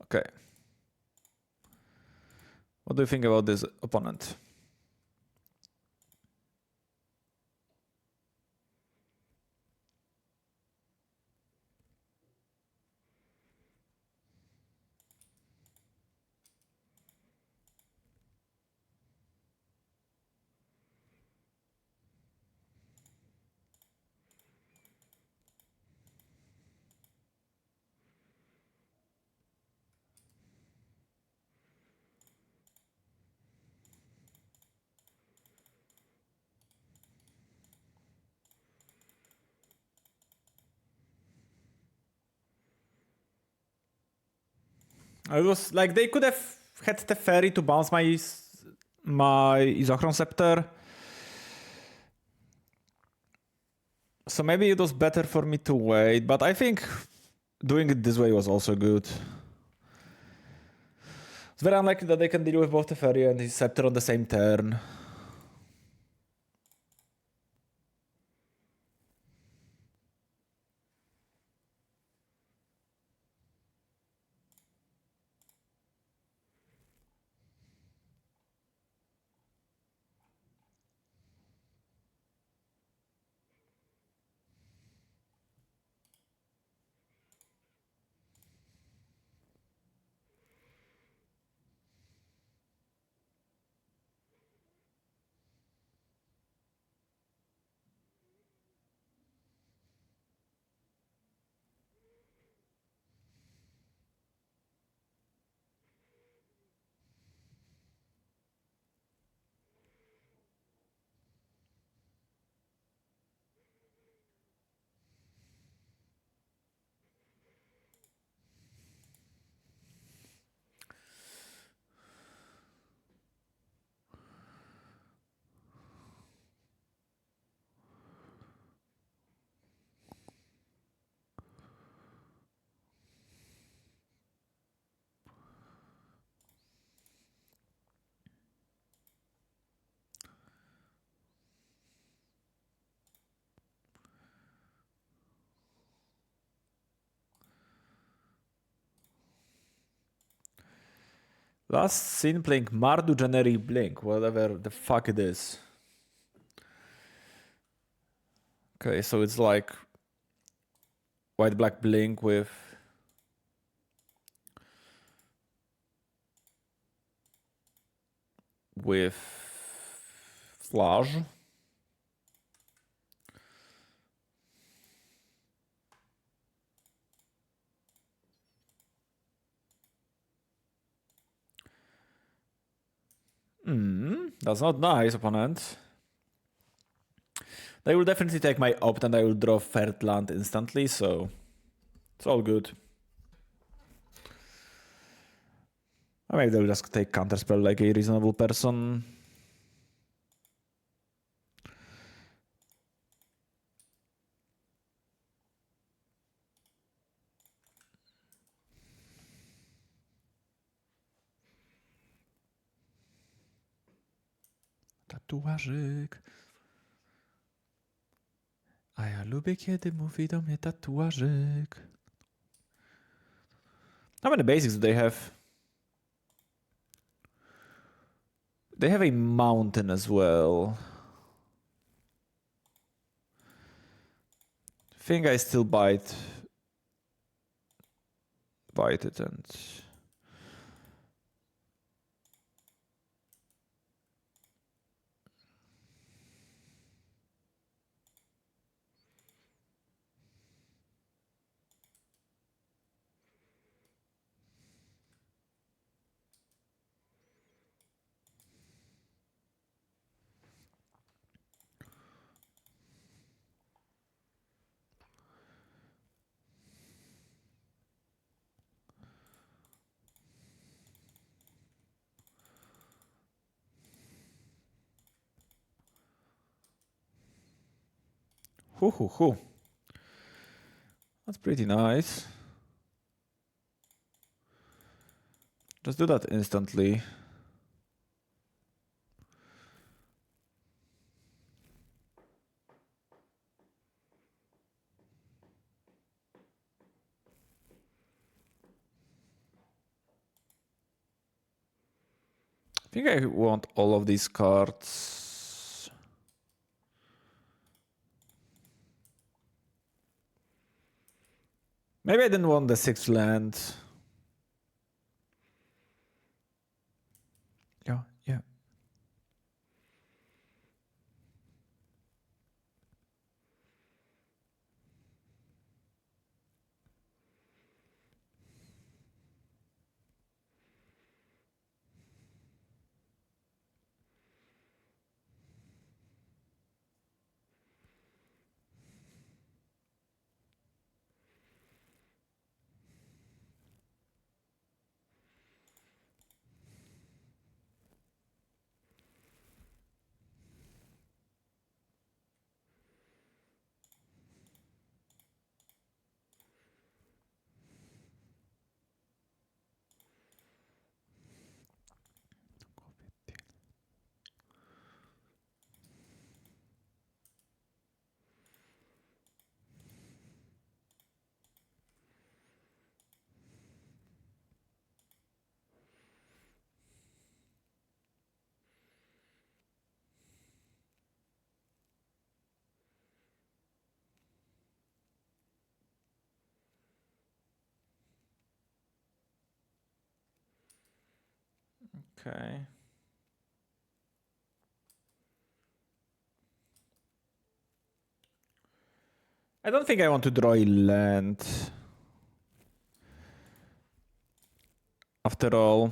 Okay. What do you think about this opponent? I was like, they could have had Teferi to bounce my Isochron Scepter. So maybe it was better for me to wait, but I think doing it this way was also good. It's very unlikely that they can deal with both Teferi and his Scepter on the same turn. Last seen playing Mardu Generi Blink, whatever the fuck it is. Okay, so it's like white black Blink with Flash. That's not nice, opponent. They will definitely take my opt and I will draw third land instantly, so it's all good. Or maybe they'll just take counterspell like a reasonable person. Tatuażyk. A ja lubię, kiedy mówi do mnie tatuażyk. How many basics do they have? They have a mountain as well. I think I still bite it and... Hoo. That's pretty nice. Just do that instantly. I think I want all of these cards. Maybe I didn't want the 6th land. Yeah. Okay. I don't think I want to draw a land. After all.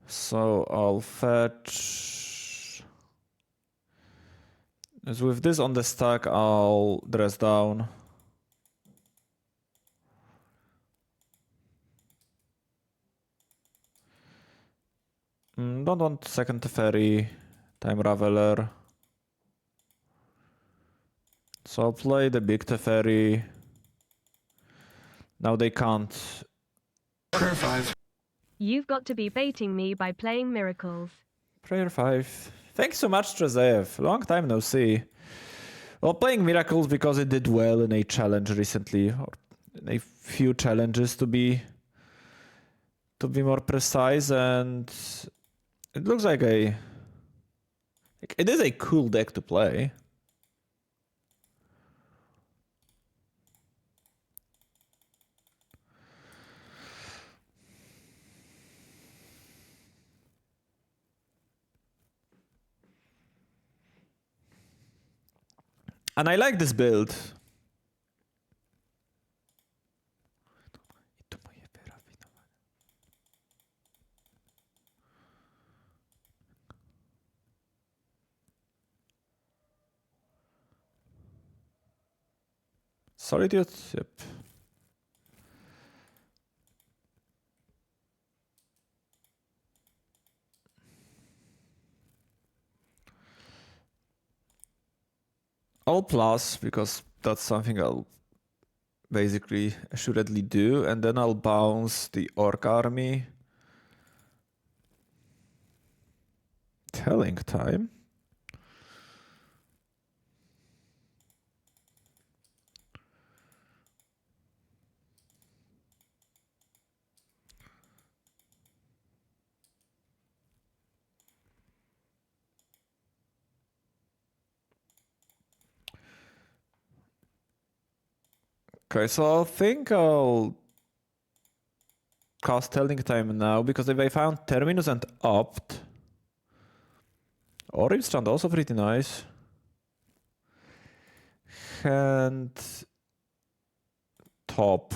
So I'll fetch. As with this on the stack, I'll dress down. Don't want second Teferi, Time Raveler. So I'll play the big Teferi. Now they can't. Prayer 5. You've got to be baiting me by playing Miracles. Prayer 5. Thanks so much, Trezev. Long time no see. Well, playing Miracles because it did well in a challenge recently, or in a few challenges to be more precise, and it looks like it is a cool deck to play. And I like this build. Solitude? Yep. All plus, because that's something I'll basically assuredly do, and then I'll bounce the Orc army. Telling time. Okay, so I think I'll cast Telling Time now, because if I found Terminus and Opt, Orange Strand also pretty nice. And top.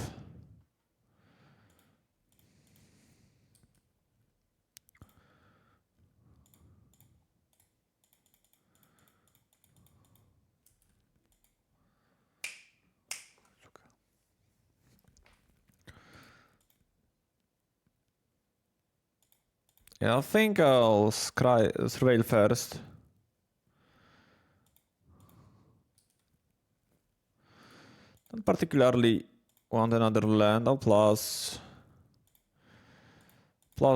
Yeah, I think I'll surveil first. Don't particularly want another land. I'll plus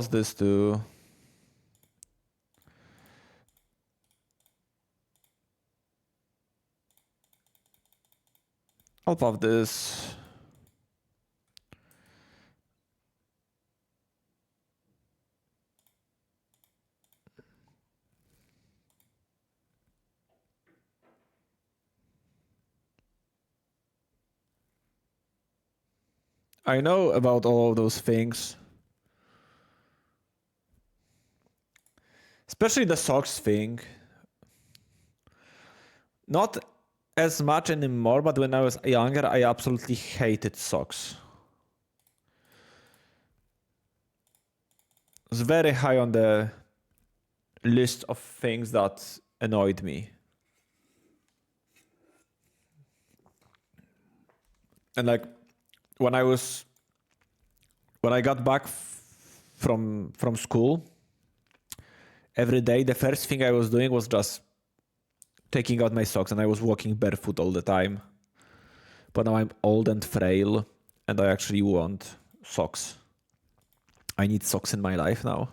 this too. I'll puff this. I know about all of those things. Especially the socks thing. Not as much anymore, but when I was younger, I absolutely hated socks. It was very high on the list of things that annoyed me. And like when I got back from school, every day the first thing I was doing was just taking out my socks, and I was walking barefoot all the time. But now I'm old and frail, and I actually want socks. I need socks in my life now.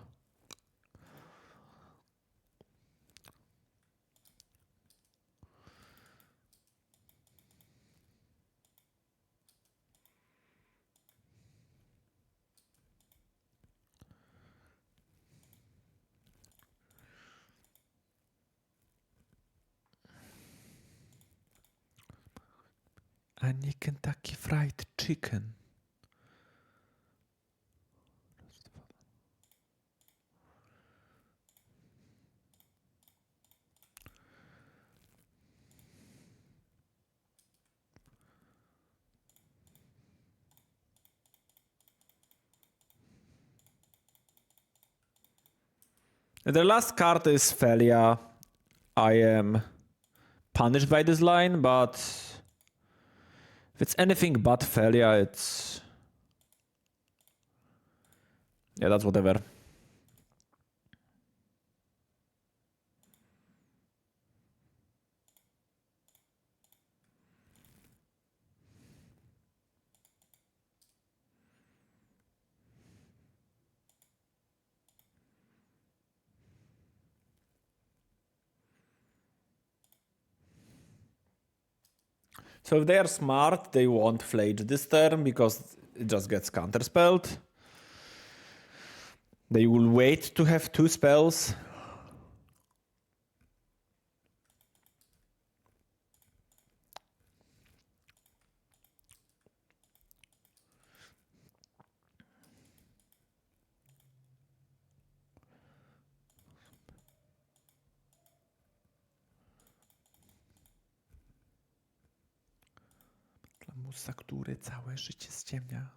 I need Kentucky Fried Chicken. The last card is Felia. I am punished by this line, but if it's anything but Felia, it's... yeah, that's whatever. So if they are smart, they won't Flage this turn because it just gets counterspelled. They will wait to have 2 spells. Lamusa, który całe życie ściemnia.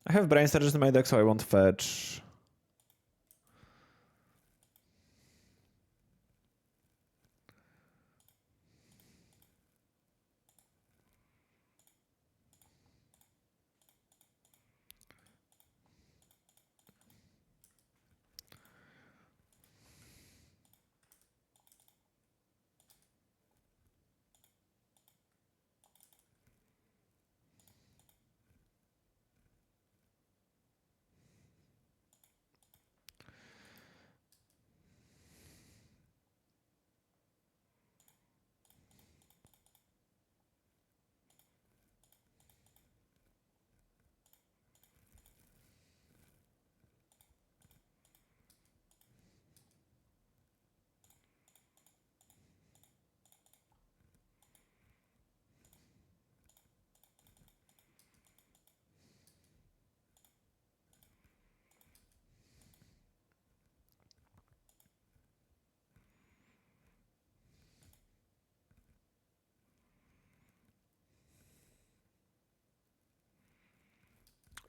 I have Brain Surges in my deck, so I won't fetch.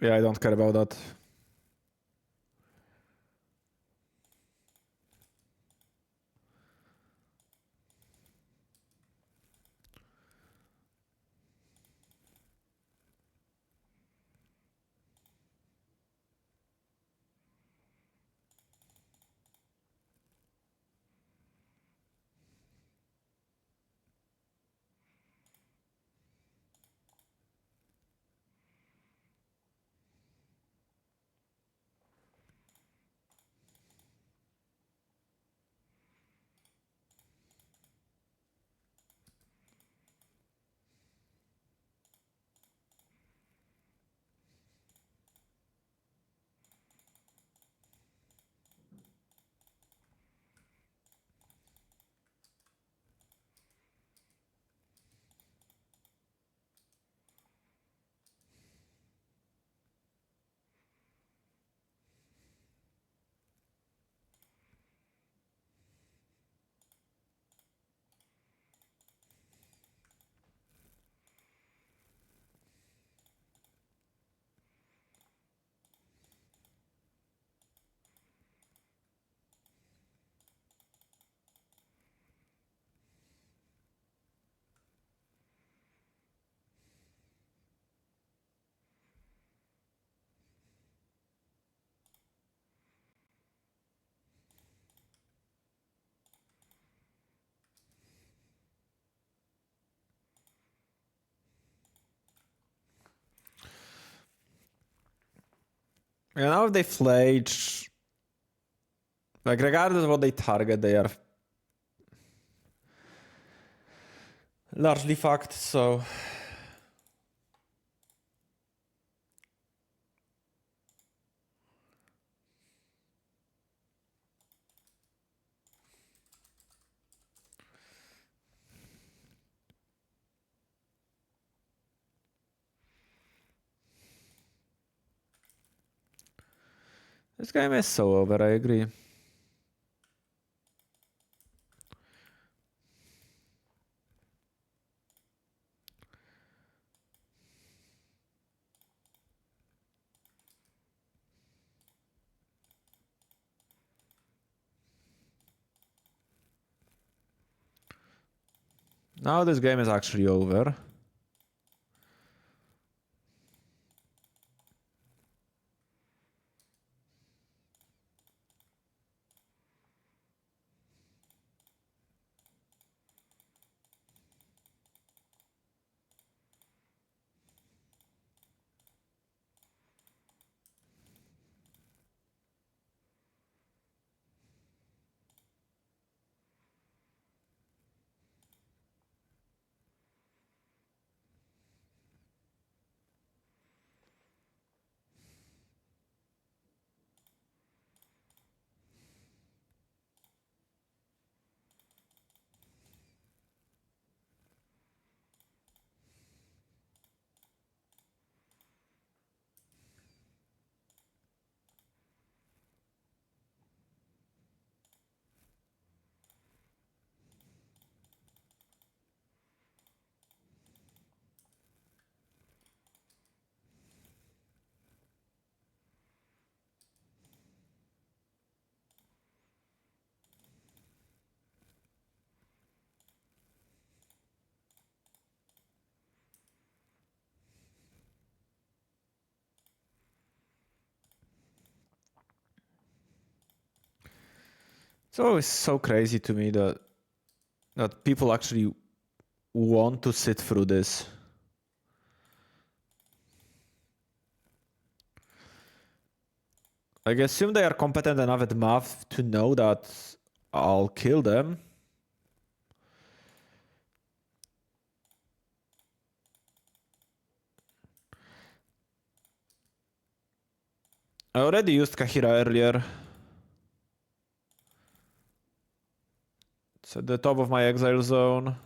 Yeah, I don't care about that. You know, if they flage, like regardless of what they target, they are largely fucked, so this game is so over, I agree. Now this game is actually over. It's always so crazy to me that people actually want to sit through this. Like, I assume they are competent enough at math to know that I'll kill them. I already used Kahira earlier. It's at the top of my exile zone.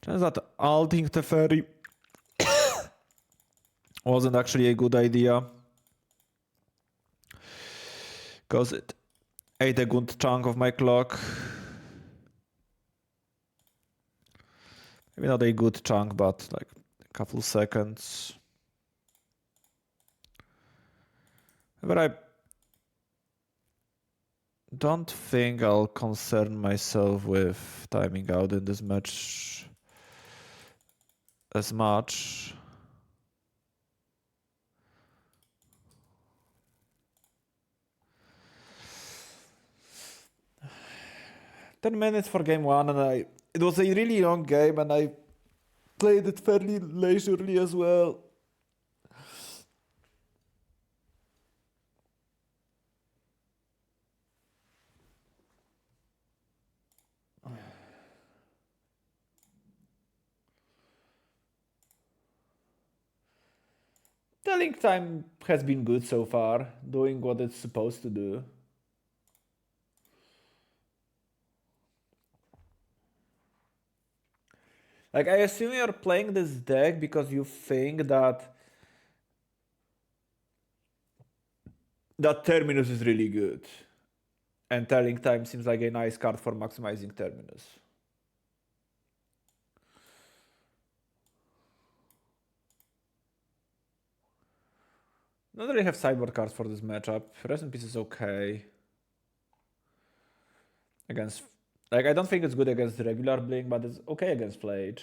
Turns out ulting Teferi wasn't actually a good idea. Because ate a good chunk of my clock. Maybe not a good chunk, but like a couple seconds. But I don't think I'll concern myself with timing out in this match as much. Ten minutes for game one, and it was a really long game, and I played it fairly leisurely as well. Telling time has been good so far, doing what it's supposed to do. Like, I assume you're playing this deck because you think that Terminus is really good. And Telling Time seems like a nice card for maximizing Terminus. Don't really have sideboard cards for this matchup. Rest in Peace is okay. Against... Like, I don't think it's good against regular Blink, but it's okay against Flage.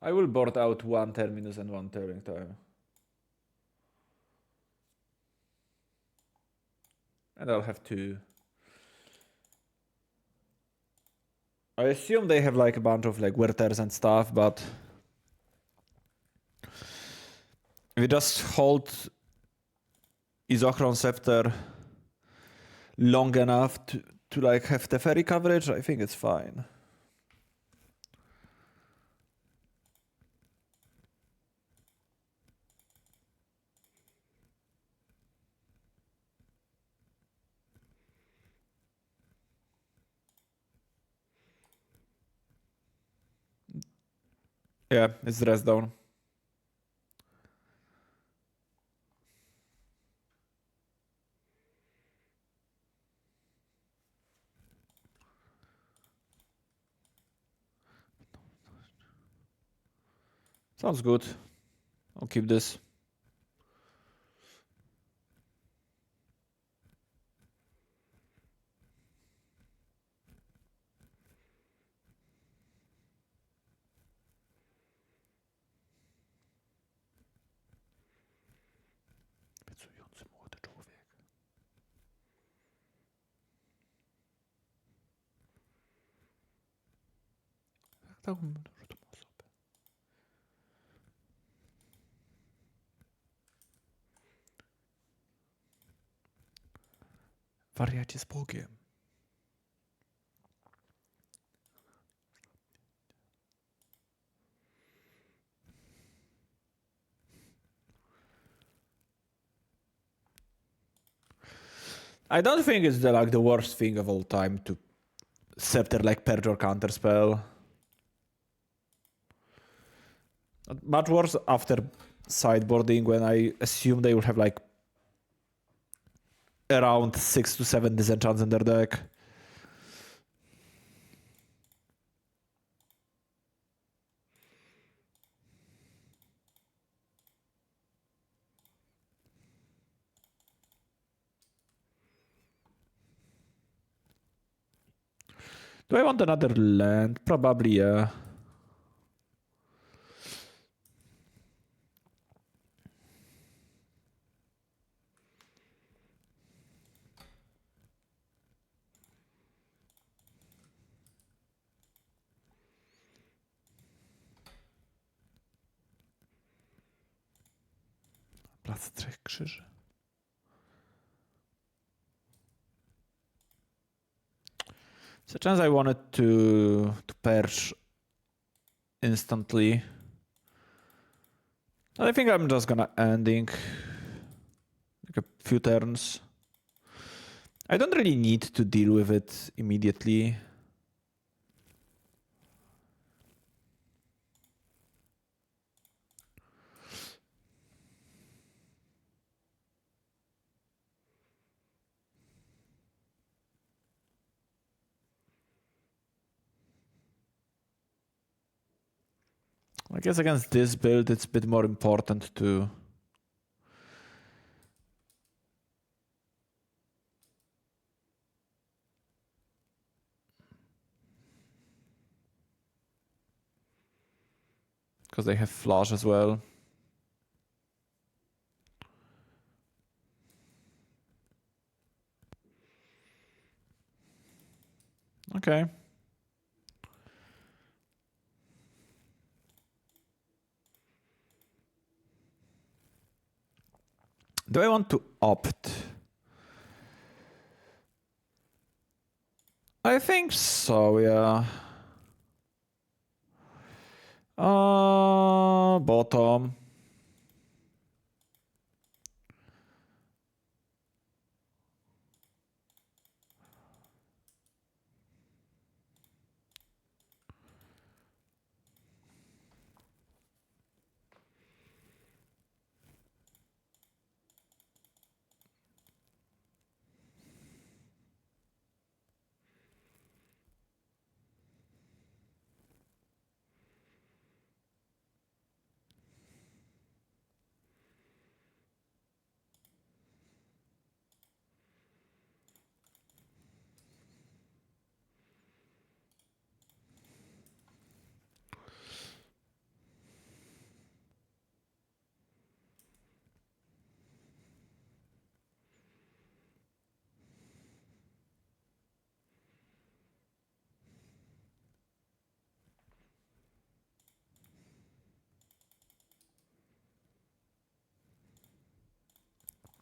I will board out one Terminus and one Telling Time. And I'll have two. I assume they have like a bunch of like Werthers and stuff, but if we just hold Isochron Scepter long enough to like have Teferi coverage, I think it's fine. Yeah, it's dress down. Sounds good. I'll keep this. Obiecujący młody człowiek. Jak dałbym dużo tą osobę? Wariacie z Bogiem. I don't think it's like the worst thing of all time to Scepter like Purge or Counterspell. Much worse after sideboarding when I assume they will have like around 6 to 7 disenchants in their deck. Do I want another land? Probably, yeah. Plac Trzech Krzyży. So chance I wanted to purge instantly. I think I'm just gonna ending like a few turns. I don't really need to deal with it immediately. I guess against this build, it's a bit more important to... Because they have flash as well. Okay. Do I want to opt? I think so, yeah. Bottom.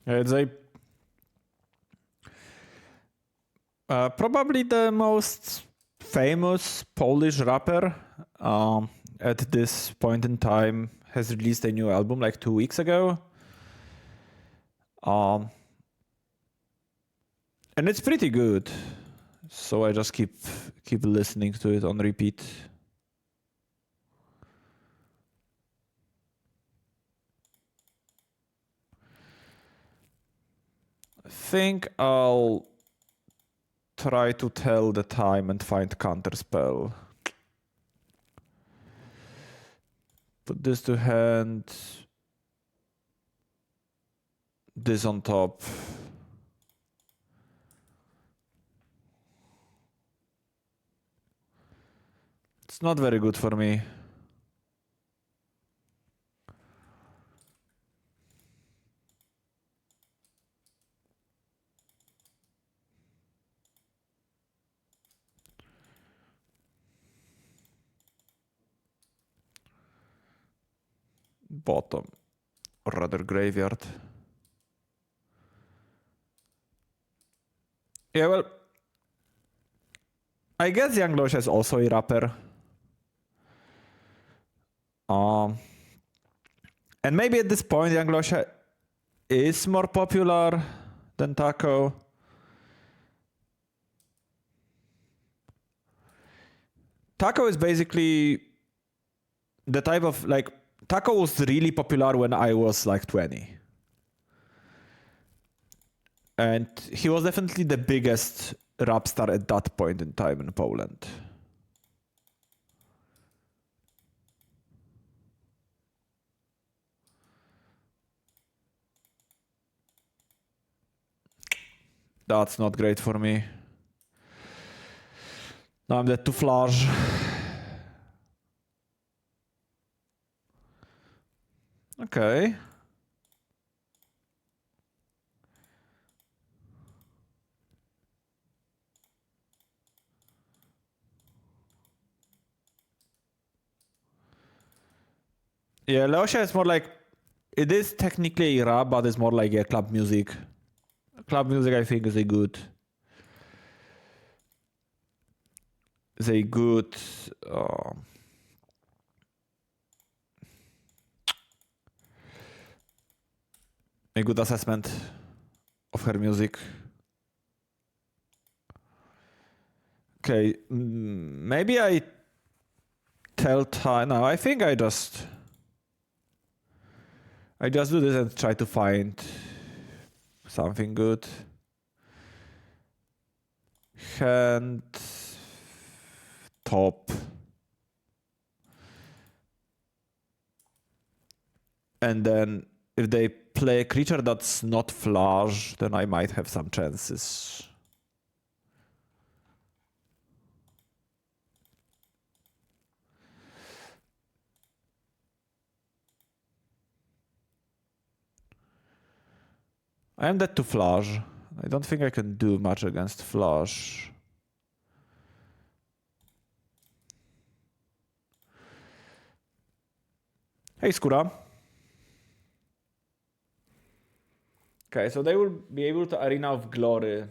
It's a probably the most famous Polish rapper at this point in time has released a new album like 2 weeks ago. And it's pretty good. So I just keep listening to it on repeat. I think I'll try to tell the time and find counterspell. Put this to hand. This on top. It's not very good for me. Bottom, or rather graveyard. Yeah, well, I guess Young Losh is also a rapper. And maybe at this point, Young Losh is more popular than Taco. Taco is basically the type of like Taco was really popular when I was like 20. And he was definitely the biggest rap star at that point in time in Poland. That's not great for me. Now I'm dead to flash. Okay. Yeah, Leosia is more like, it is technically a rap, but it's more like a club music. Club music, I think, is a good uh, a good assessment of her music. Okay, maybe I tell time. No, I think I just do this and try to find something good. Hand top. And then if they play a creature that's not flush, then I might have some chances. I am dead to flush. I don't think I can do much against flush. Hey, Skura. Okay, so they will be able to Arena of Glory.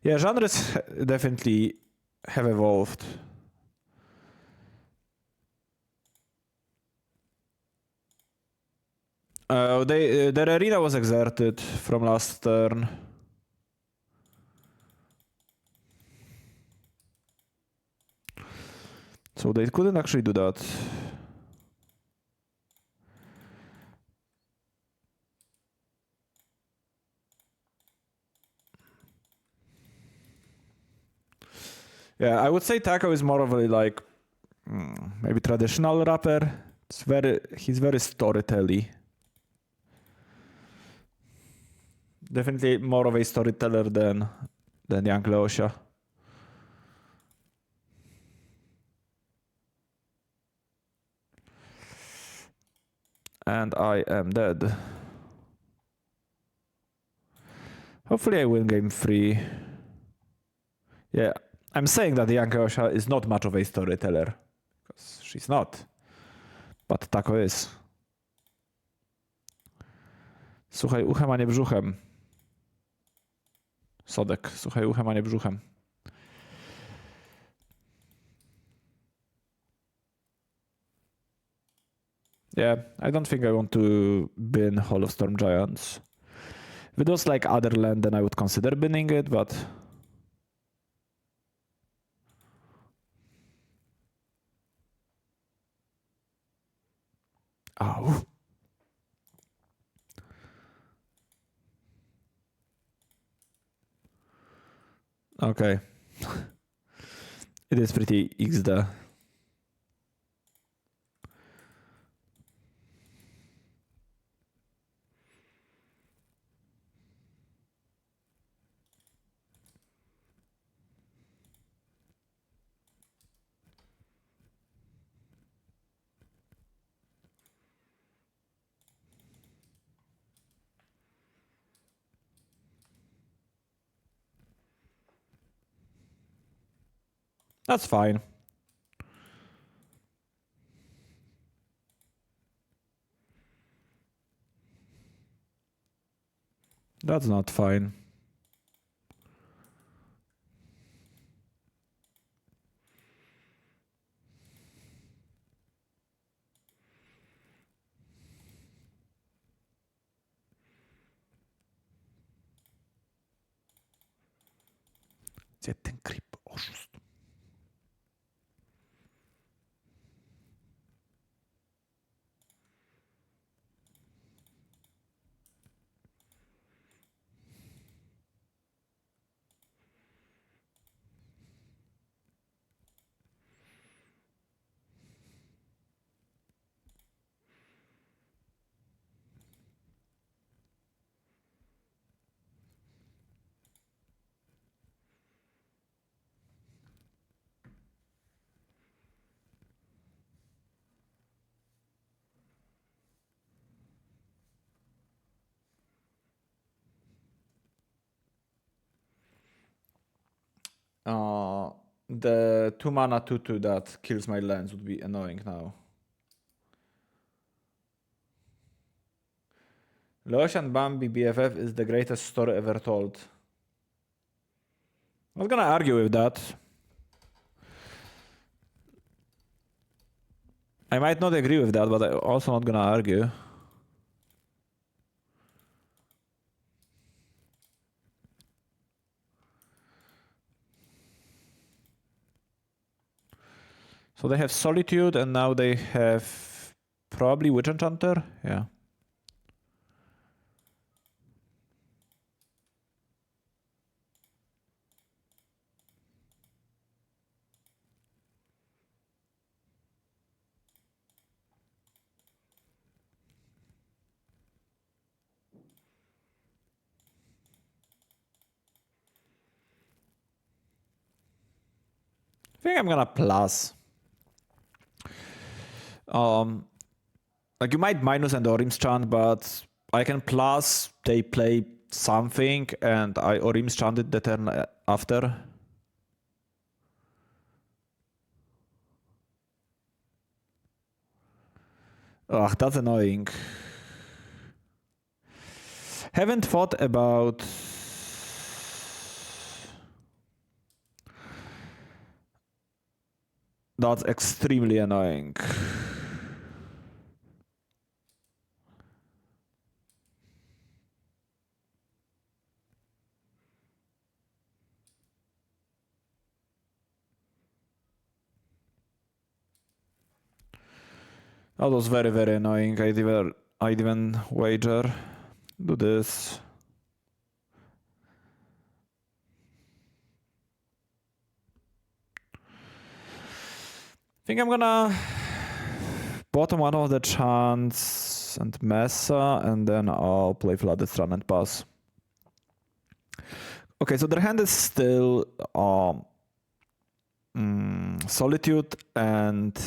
Yeah, genres definitely have evolved. Their arena was exerted from last turn. So they couldn't actually do that. Yeah, I would say Taco is more of a like maybe traditional rapper. He's very storytelly. Definitely more of a storyteller than Young Leosia. And I am dead. Hopefully I win game 3. Yeah, I'm saying that Young Leosia is not much of a storyteller. Because she's not. But Taco is. Słuchaj uchem, a nie brzuchem. Sodek, słuchaj uchem, a nie brzuchem. Yeah, I don't think I want to bin Hall of Storm Giants. If it was like other land, then I would consider binning it, but... Oh. Okay. It is pretty XD. That's fine. That's not fine. Gdzie ten creep oszust? The 2-mana 2/2 that kills my lands would be annoying now. Leosian Bambi BFF is the greatest story ever told. I'm not gonna argue with that. I might not agree with that, but I'm also not gonna argue. So they have Solitude, and now they have Probably Witch Enchanter, yeah. I think I'm gonna plus. Like you might minus and Orim's chant, but I can plus, they play something, and I Orim's chanted the turn after. Ugh, that's annoying. Haven't thought about... That's extremely annoying. That was very, very annoying. I'd even wager. Do this. I think I'm gonna bottom one of the chants and Mesa, and then I'll play Flooded Strand and pass. Okay, so their hand is still Solitude and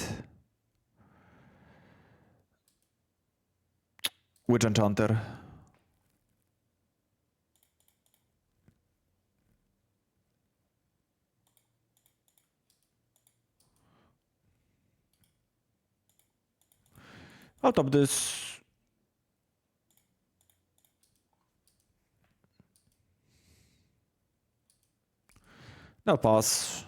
Witch Enchanter. I'll top this. I'll pass.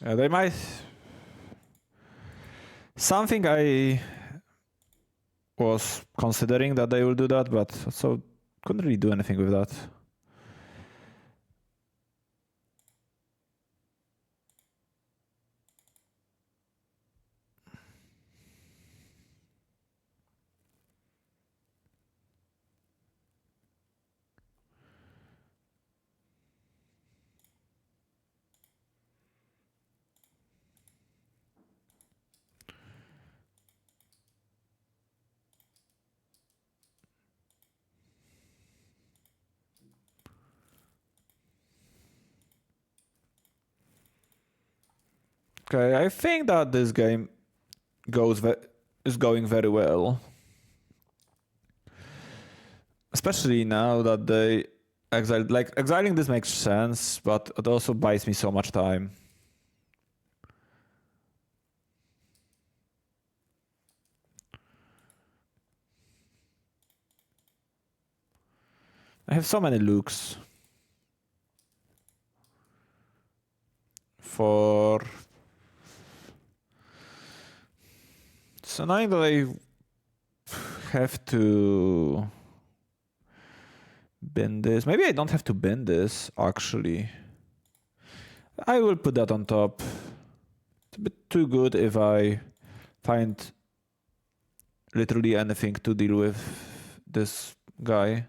Yeah, they might... Something I was considering that they will do that, but so couldn't really do anything with that. Okay, I think that this game is going very well. Especially now that they exiled. Like, exiling this makes sense, but it also buys me so much time. I have so many looks. For... So now that I have to bin this. Maybe I don't have to bin this, actually. I will put that on top. It's a bit too good if I find literally anything to deal with this guy.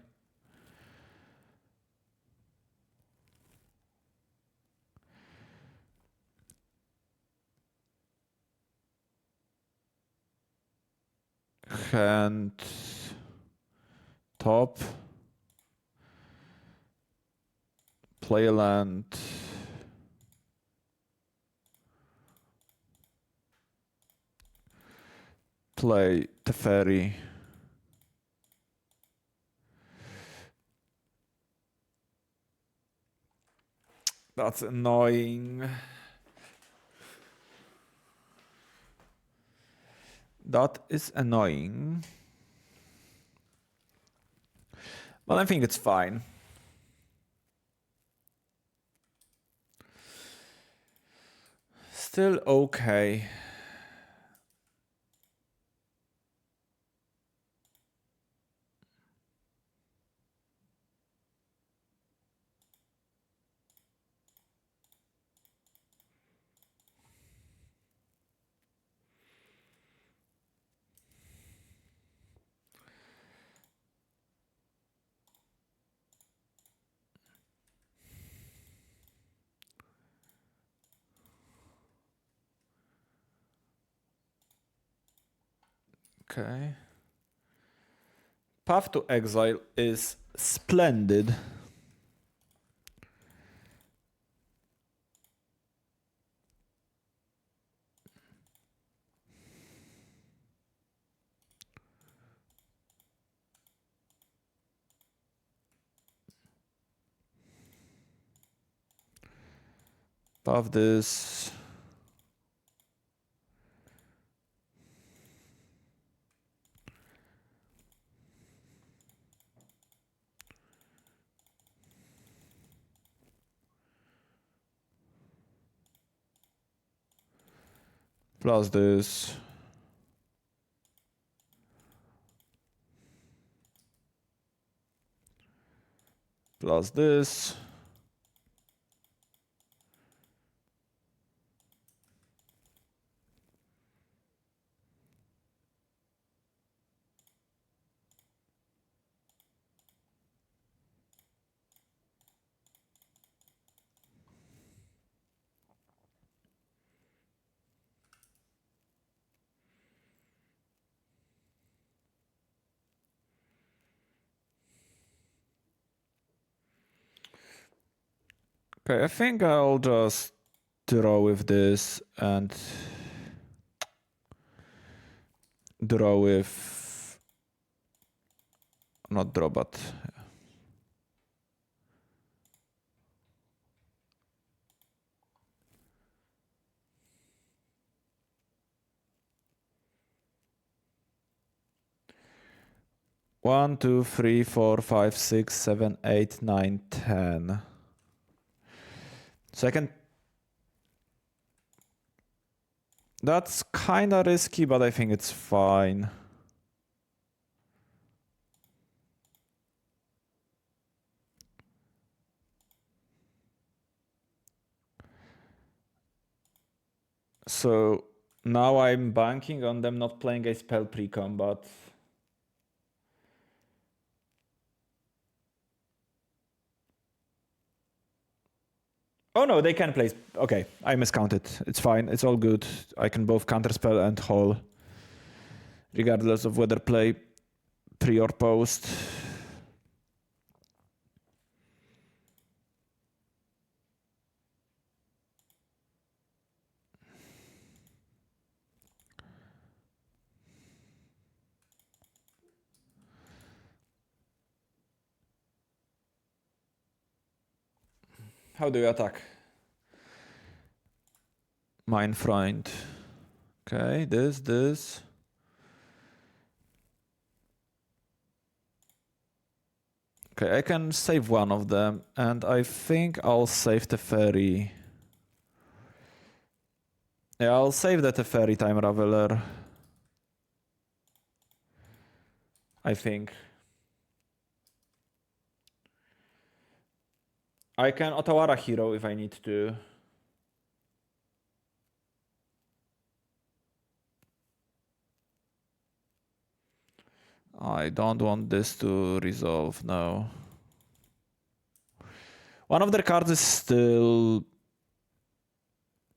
Hand top, play a land, play Teferi, That's annoying. That is annoying. But I think it's fine. Still okay. Okay. Path to Exile is splendid. Path this. Plus this. Plus this. Okay, I think I'll just draw with this and draw with... Not draw, but... One, two, three, four, five, 6, 7, 8, 9, 10. So I can... That's kinda risky, but I think it's fine. So now I'm banking on them not playing a spell pre-combat. Oh no, they can play. Okay, I miscounted. It's fine. It's all good. I can both counterspell and haul, regardless of whether play pre or post. How do you attack? Mein Freund. Okay, this. Okay, I can save one of them, and I think I'll save the fairy. Yeah, I'll save that Teferi Time Raveler. I think. I can Otawara Hero if I need to. I don't want this to resolve now. One of their cards is still...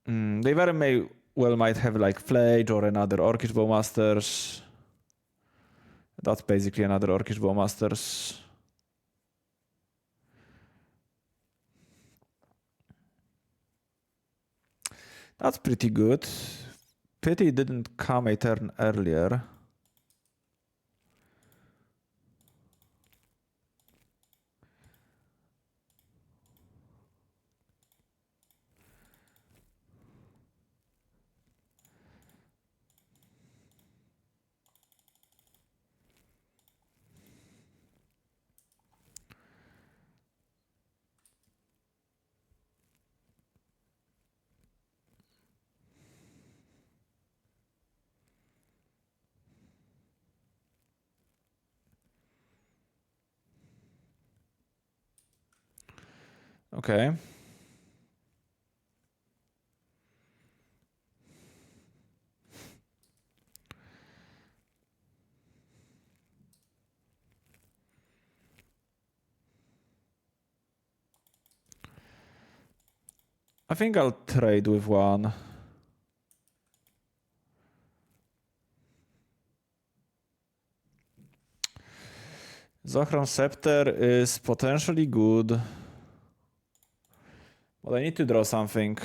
they very well might have like Flage or another Orcish Bowmasters. That's basically another Orcish Bowmasters. That's pretty good. Pity it didn't come a turn earlier. Okay. I think I'll trade with one. Zohran Scepter is potentially good. But I need to draw something.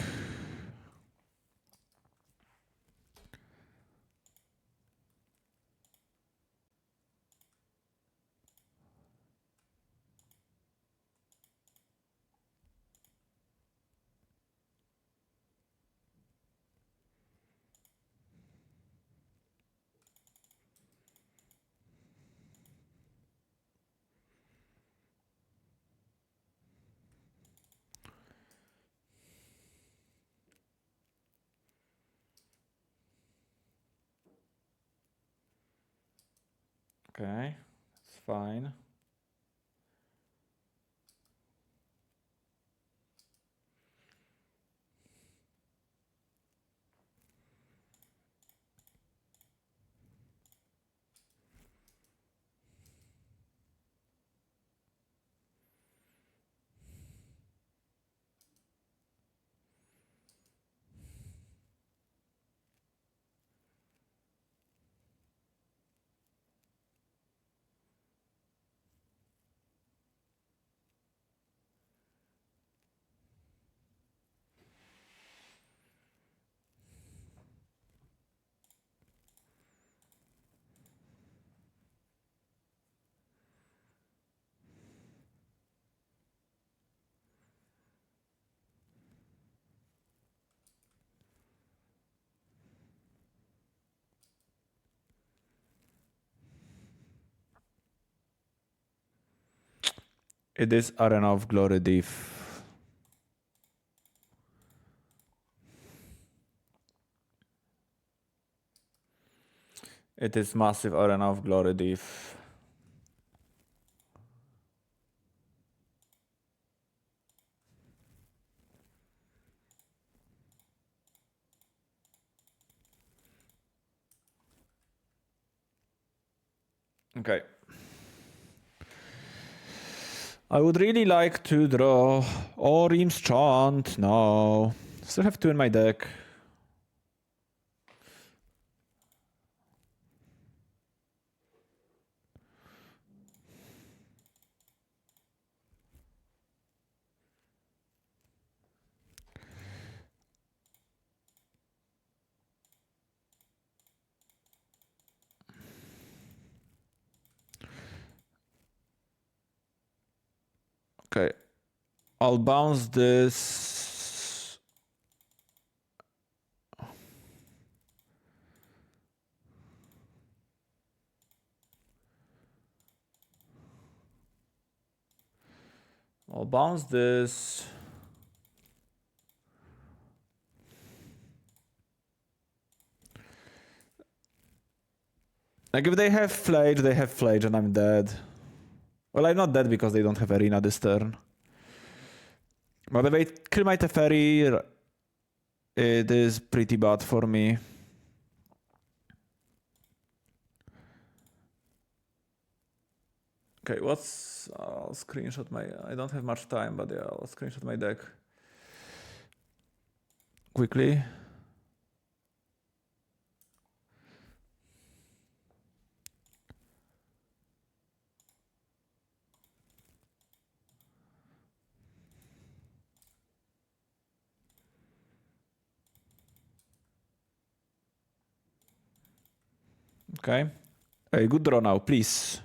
Okay, it's fine. It is Arena of Glory Div. It is massive Arena of Glory Div. Okay. I would really like to draw Orim's Chant. No. Still have two in my deck. Okay. I'll bounce this. I'll bounce this. Like if they have Flage and I'm dead. Well, I'm not dead because they don't have Arena this turn. But if they kill my Teferi, it is pretty bad for me. Okay, I'll screenshot my... I don't have much time, but yeah, I'll screenshot my deck. Quickly. Okay. Hey, good draw now, please.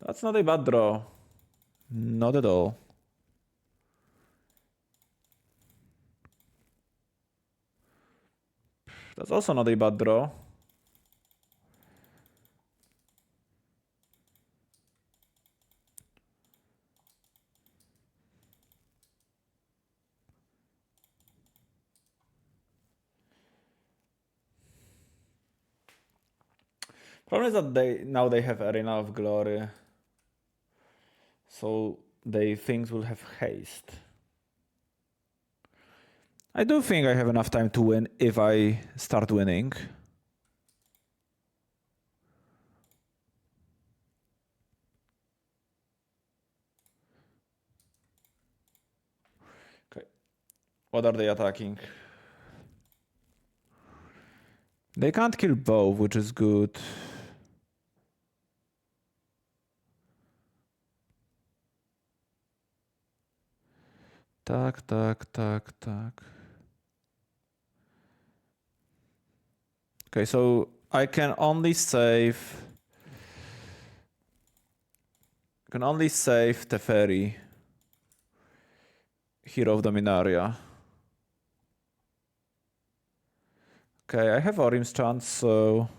That's not a bad draw. Not at all. That's also not a bad draw. Problem is that now they have Arena of Glory. So things will have haste. I do think I have enough time to win if I start winning. Okay. What are they attacking? They can't kill both, which is good. Tak. Okay, so I can only save Teferi, Hero of Dominaria. Okay, I have Orim's chance, so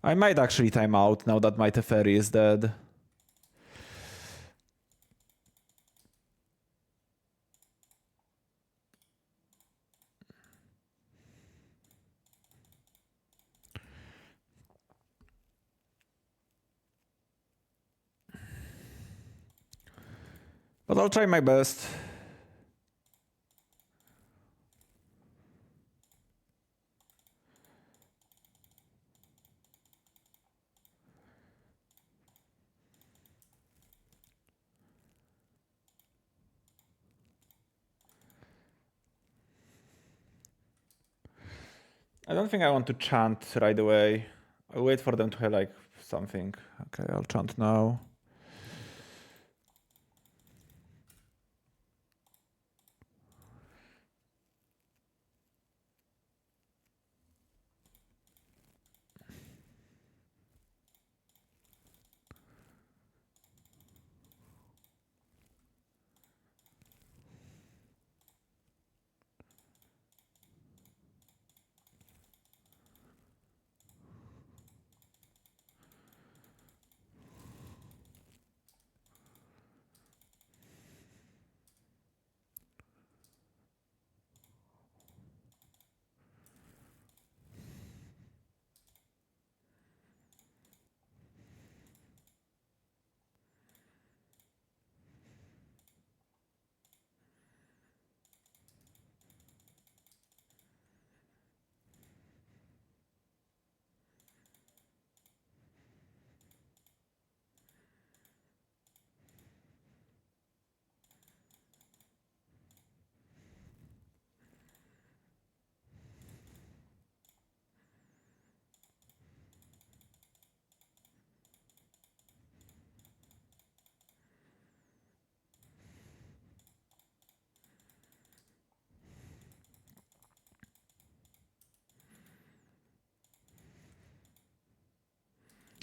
I might actually time out now that my Teferi is dead. But I'll try my best. I don't think I want to chant right away. I'll wait for them to have like something. Okay, I'll chant now.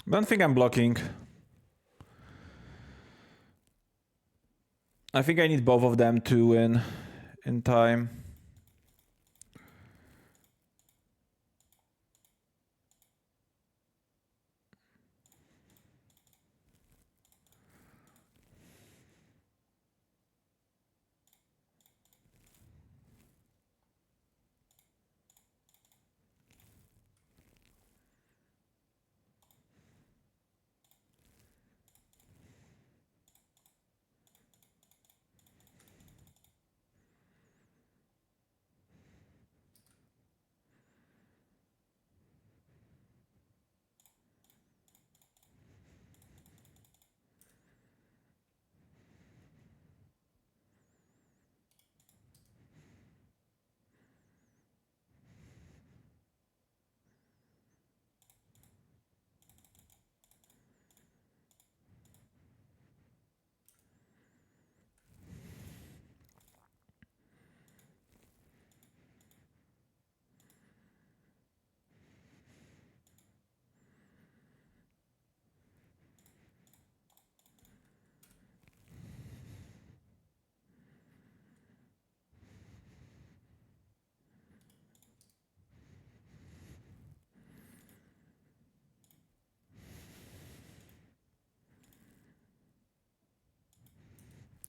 Don't think I'm blocking. I think I need both of them to win in time.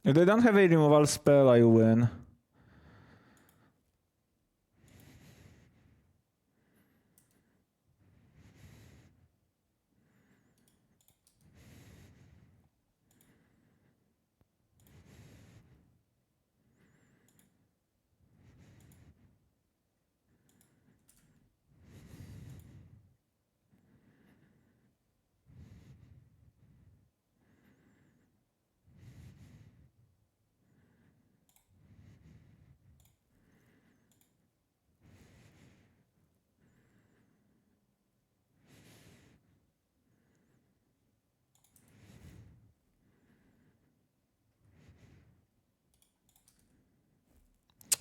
If they don't have a removal spell, I win.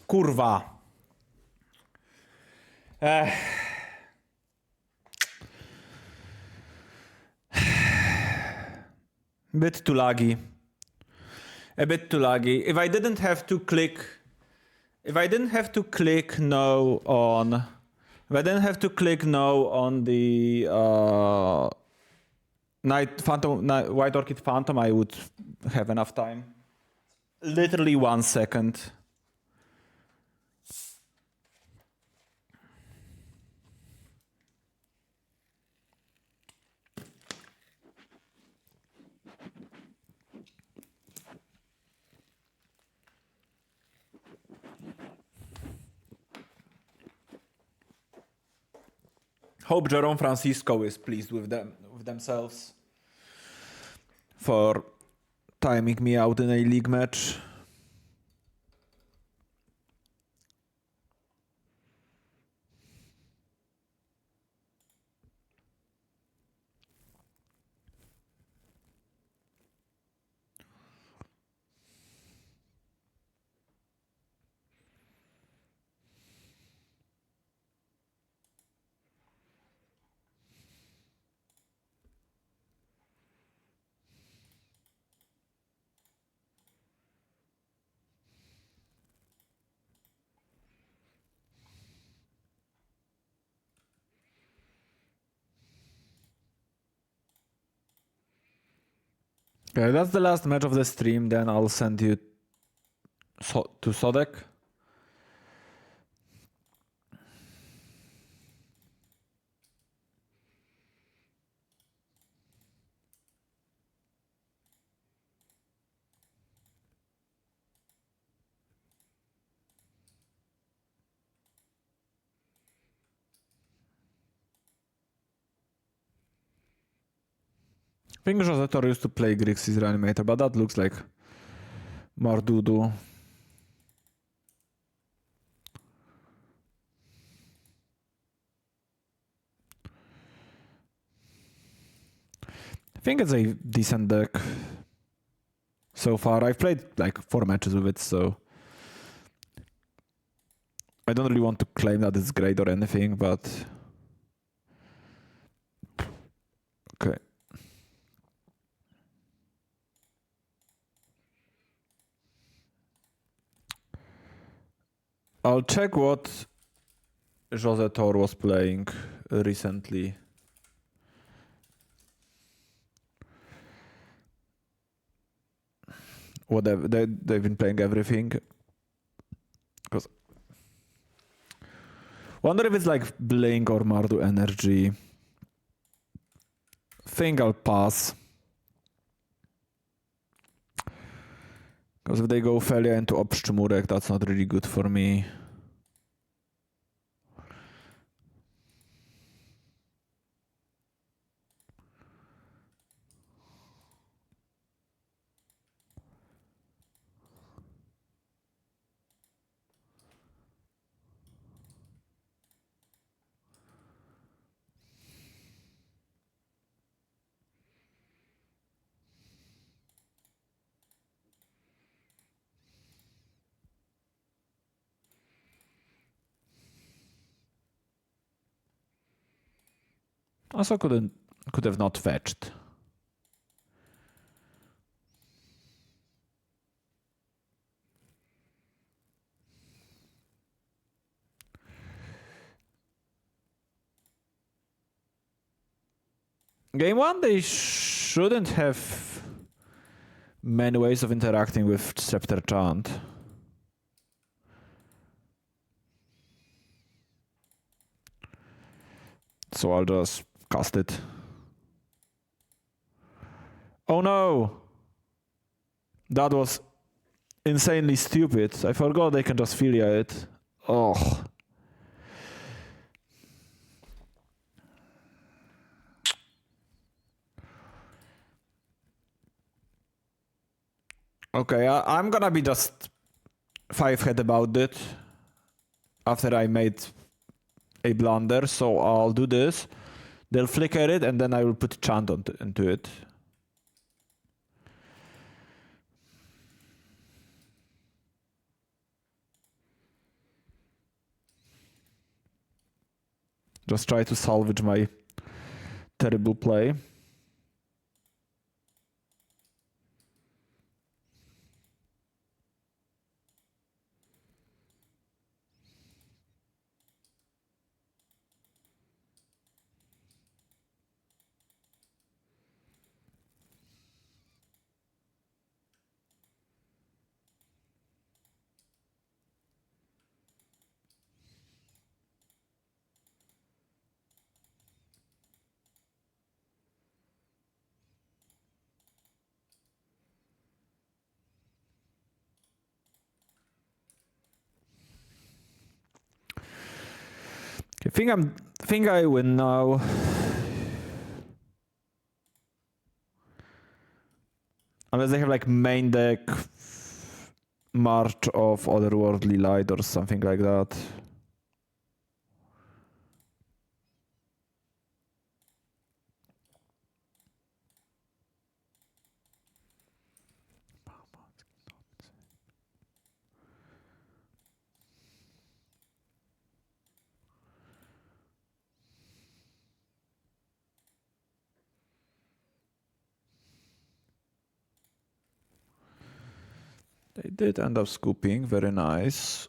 Kurwa. Bit too laggy. A bit too laggy. If I didn't have to click no on... If I didn't have to click no on the White Orchid Phantom, I would have enough time. Literally 1 second. Hope Jerome Francisco is pleased with themselves for timing me out in a league match. Okay, that's the last match of the stream. Then I'll send you to Sodek. I think Josetor used to play Grixis Reanimator, but that looks like Mardudu. I think it's a decent deck so far. I've played like 4 matches with it, so I don't really want to claim that it's great or anything, but okay. I'll check what Josetor was playing recently. Whatever, they've been playing everything. Because wonder if it's like Blink or Mardu Energy. Think I'll pass. Because if they go Felia into Obszczymurek, that's not really good for me. Also could have not fetched. Game 1, they shouldn't have many ways of interacting with Scepter Chant. So I'll just cast it. Oh no! That was insanely stupid. I forgot they can just filia it. Oh. Okay, I'm gonna be just 5-head about it after I made a blunder, so I'll do this. They'll flicker it, and then I will put chant into it. Just try to salvage my terrible play. I think I win now. Unless they have like main deck March of Otherworldly Light or something like that. They did end up scooping, very nice.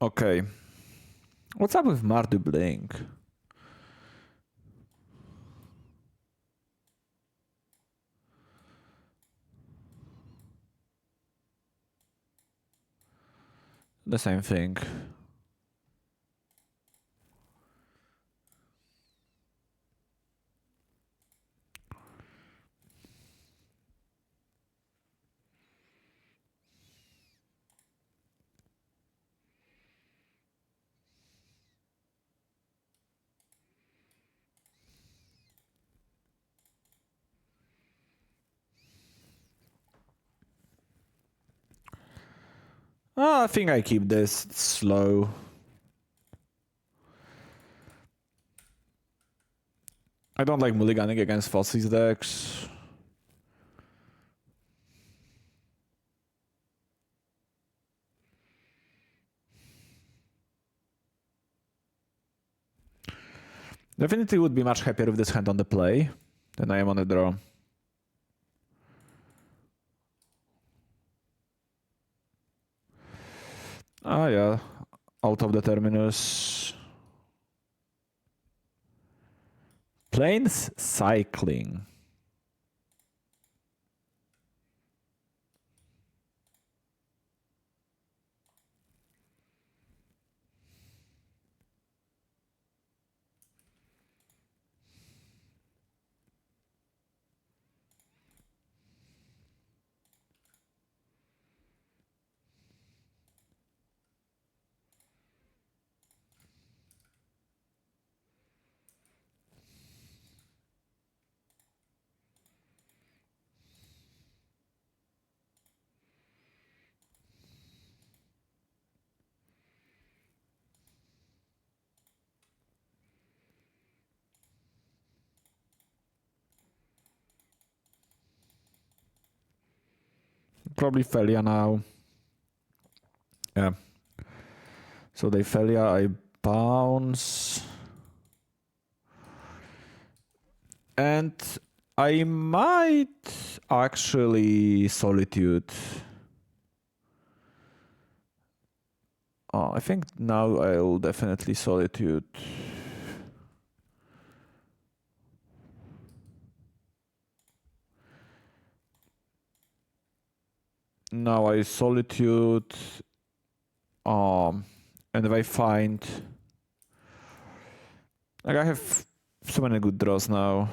Okay. What's up with Mardu Blink? The same thing. I think I keep this slow. I don't like mulliganing against Fossey's decks. Definitely would be much happier with this hand on the play than I am on the draw. Yeah. Out of the terminus. Planes cycling. Probably Felia now. Yeah. So they Felia, I bounce. And I might actually Solitude. I think now I'll definitely Solitude. Now I solitude. And if I find, like, I have so many good draws now.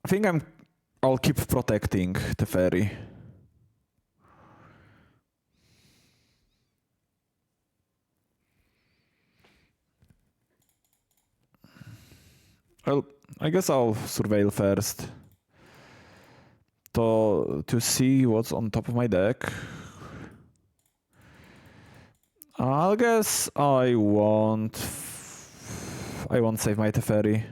I think I'll keep protecting the ferry. Well, I guess I'll surveil first to see what's on top of my deck. I guess I won't save my Teferi.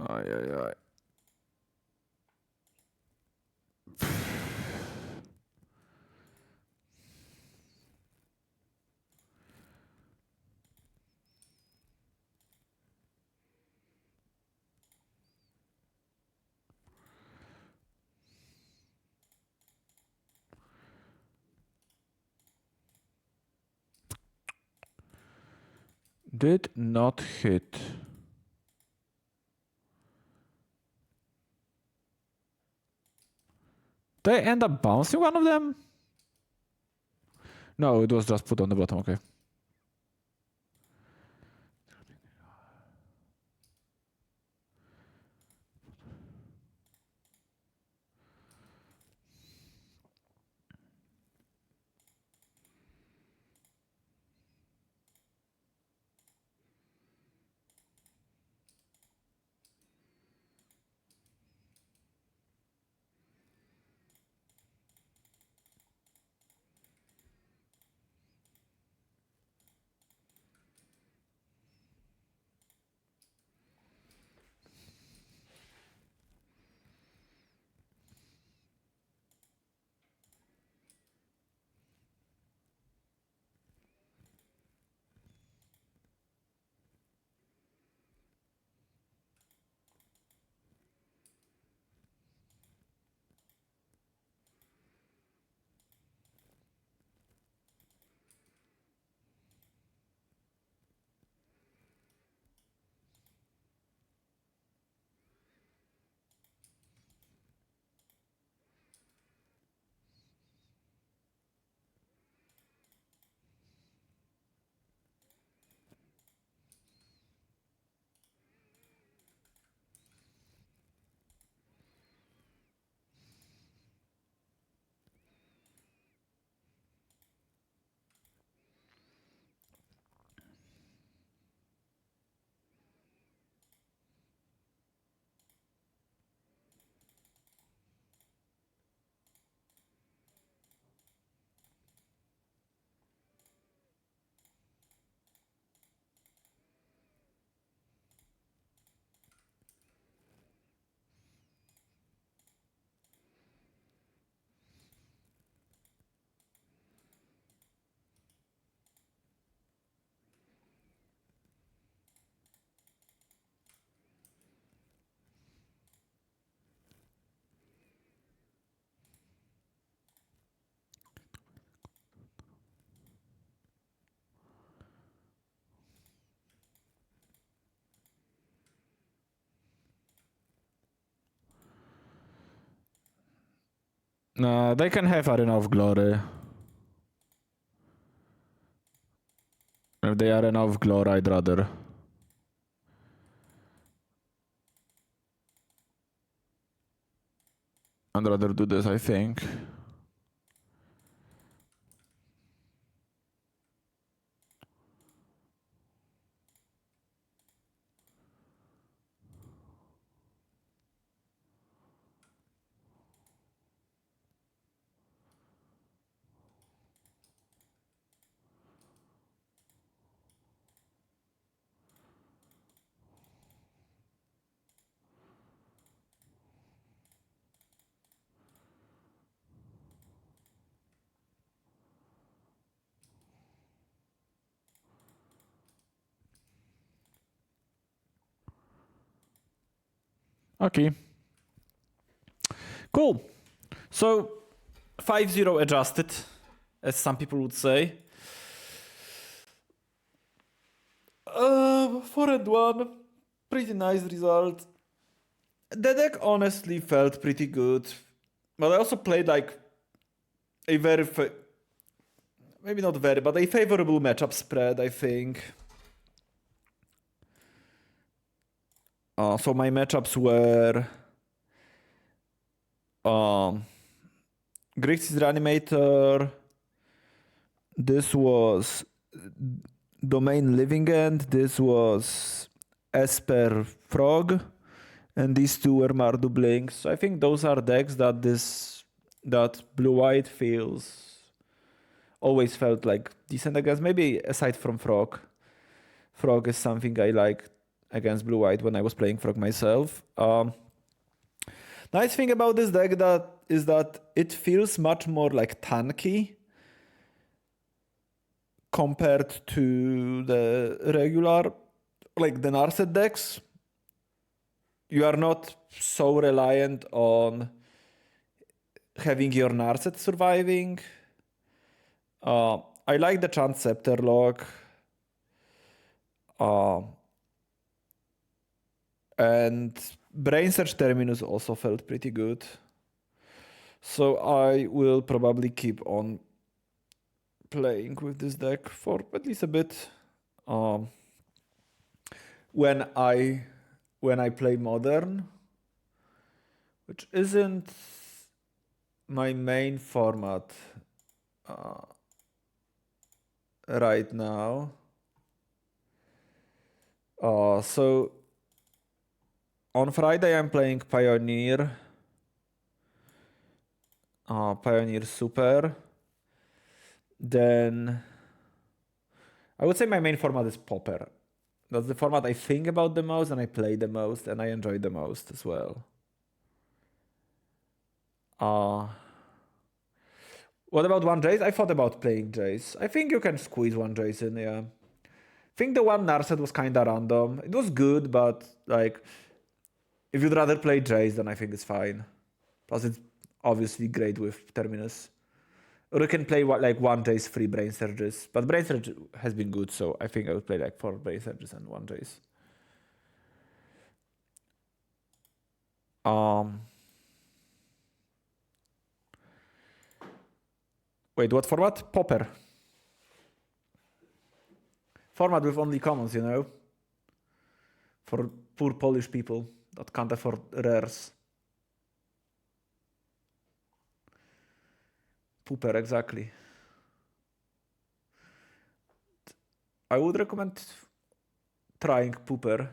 Aj, aj, aj. Did not hit. Did I end up bouncing one of them? No, it was just put on the bottom, okay. They can have Arena of Glory. If they are Arena of Glory, I'd rather. I'd rather do this, I think. Okay. Cool. So 5-0 adjusted, as some people would say. 4-1, pretty nice result. The deck honestly felt pretty good, but I also played like a very, maybe not very, but a favorable matchup spread, I think. So my matchups were Grixis Reanimator. This was Domain Living End. This was Esper Frog. And these two were Mardu Blinks. So I think those are decks that blue-white always felt like decent against. Maybe aside from Frog. Frog is something I like against blue-white when I was playing Frog myself. Nice thing about this deck is that it feels much more like tanky compared to the regular, like the Narset decks. You are not so reliant on having your Narset surviving. I like the Chant Scepter lock. And Brain Search Terminus also felt pretty good. So I will probably keep on playing with this deck for at least a bit. When I play Modern, which isn't my main format right now. So on Friday I'm playing Pioneer. Pioneer Super. Then I would say my main format is Popper. That's the format I think about the most and I play the most and I enjoy the most as well. What about one Jace? I thought about playing Jace. I think you can squeeze one Jace in, yeah. I think the one Narset was kinda random. It was good, but like if you'd rather play Jace, then I think it's fine. Plus it's obviously great with Terminus. Or you can play like one Jace, 3 Brain Surges. But Brain Surge has been good, so I think I would play like 4 Brain Surges and 1 Jace. Wait, what format? Popper. Format with only commons, you know? For poor Polish people that can't afford rares. Pooper, exactly. I would recommend trying Pooper.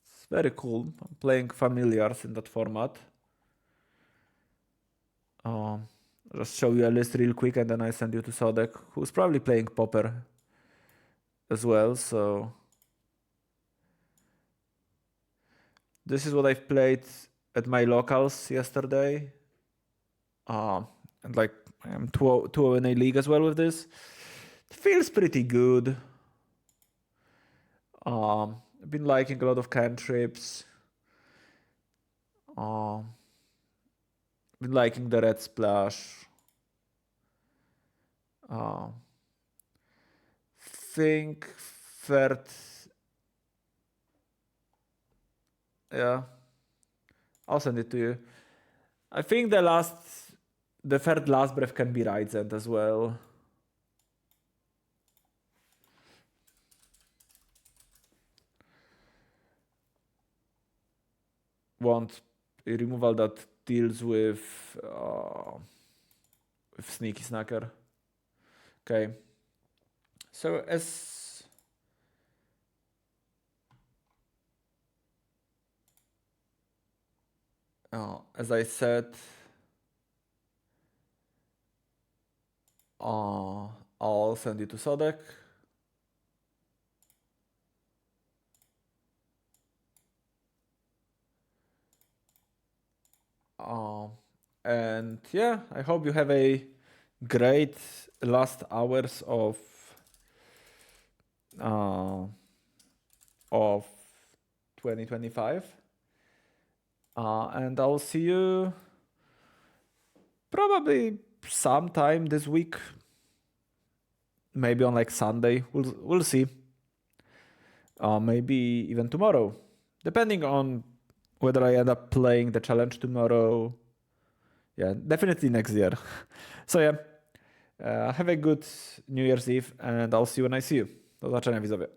It's very cool. I'm playing familiars in that format. Just show you a list real quick and then I send you to Sodek, who's probably playing Popper as well, so this is what I've played at my locals yesterday. And like I'm 2-0 in a league as well with this. It feels pretty good. I've been liking a lot of cantrips. Been liking the red splash. Think third. Yeah. I'll send it to you. I think the last The third last breath can be Ryzen as well. Want a removal that deals with Sneaky Snacker. Okay. So as I said, I'll send it to Sodek. And yeah, I hope you have a great last hours of 2025. And I'll see you probably sometime this week. Maybe on like Sunday. We'll see. Maybe even tomorrow, depending on whether I end up playing the challenge tomorrow. Yeah, definitely next year. So yeah, have a good New Year's Eve and I'll see you when I see you. Do zobaczenia widzowie.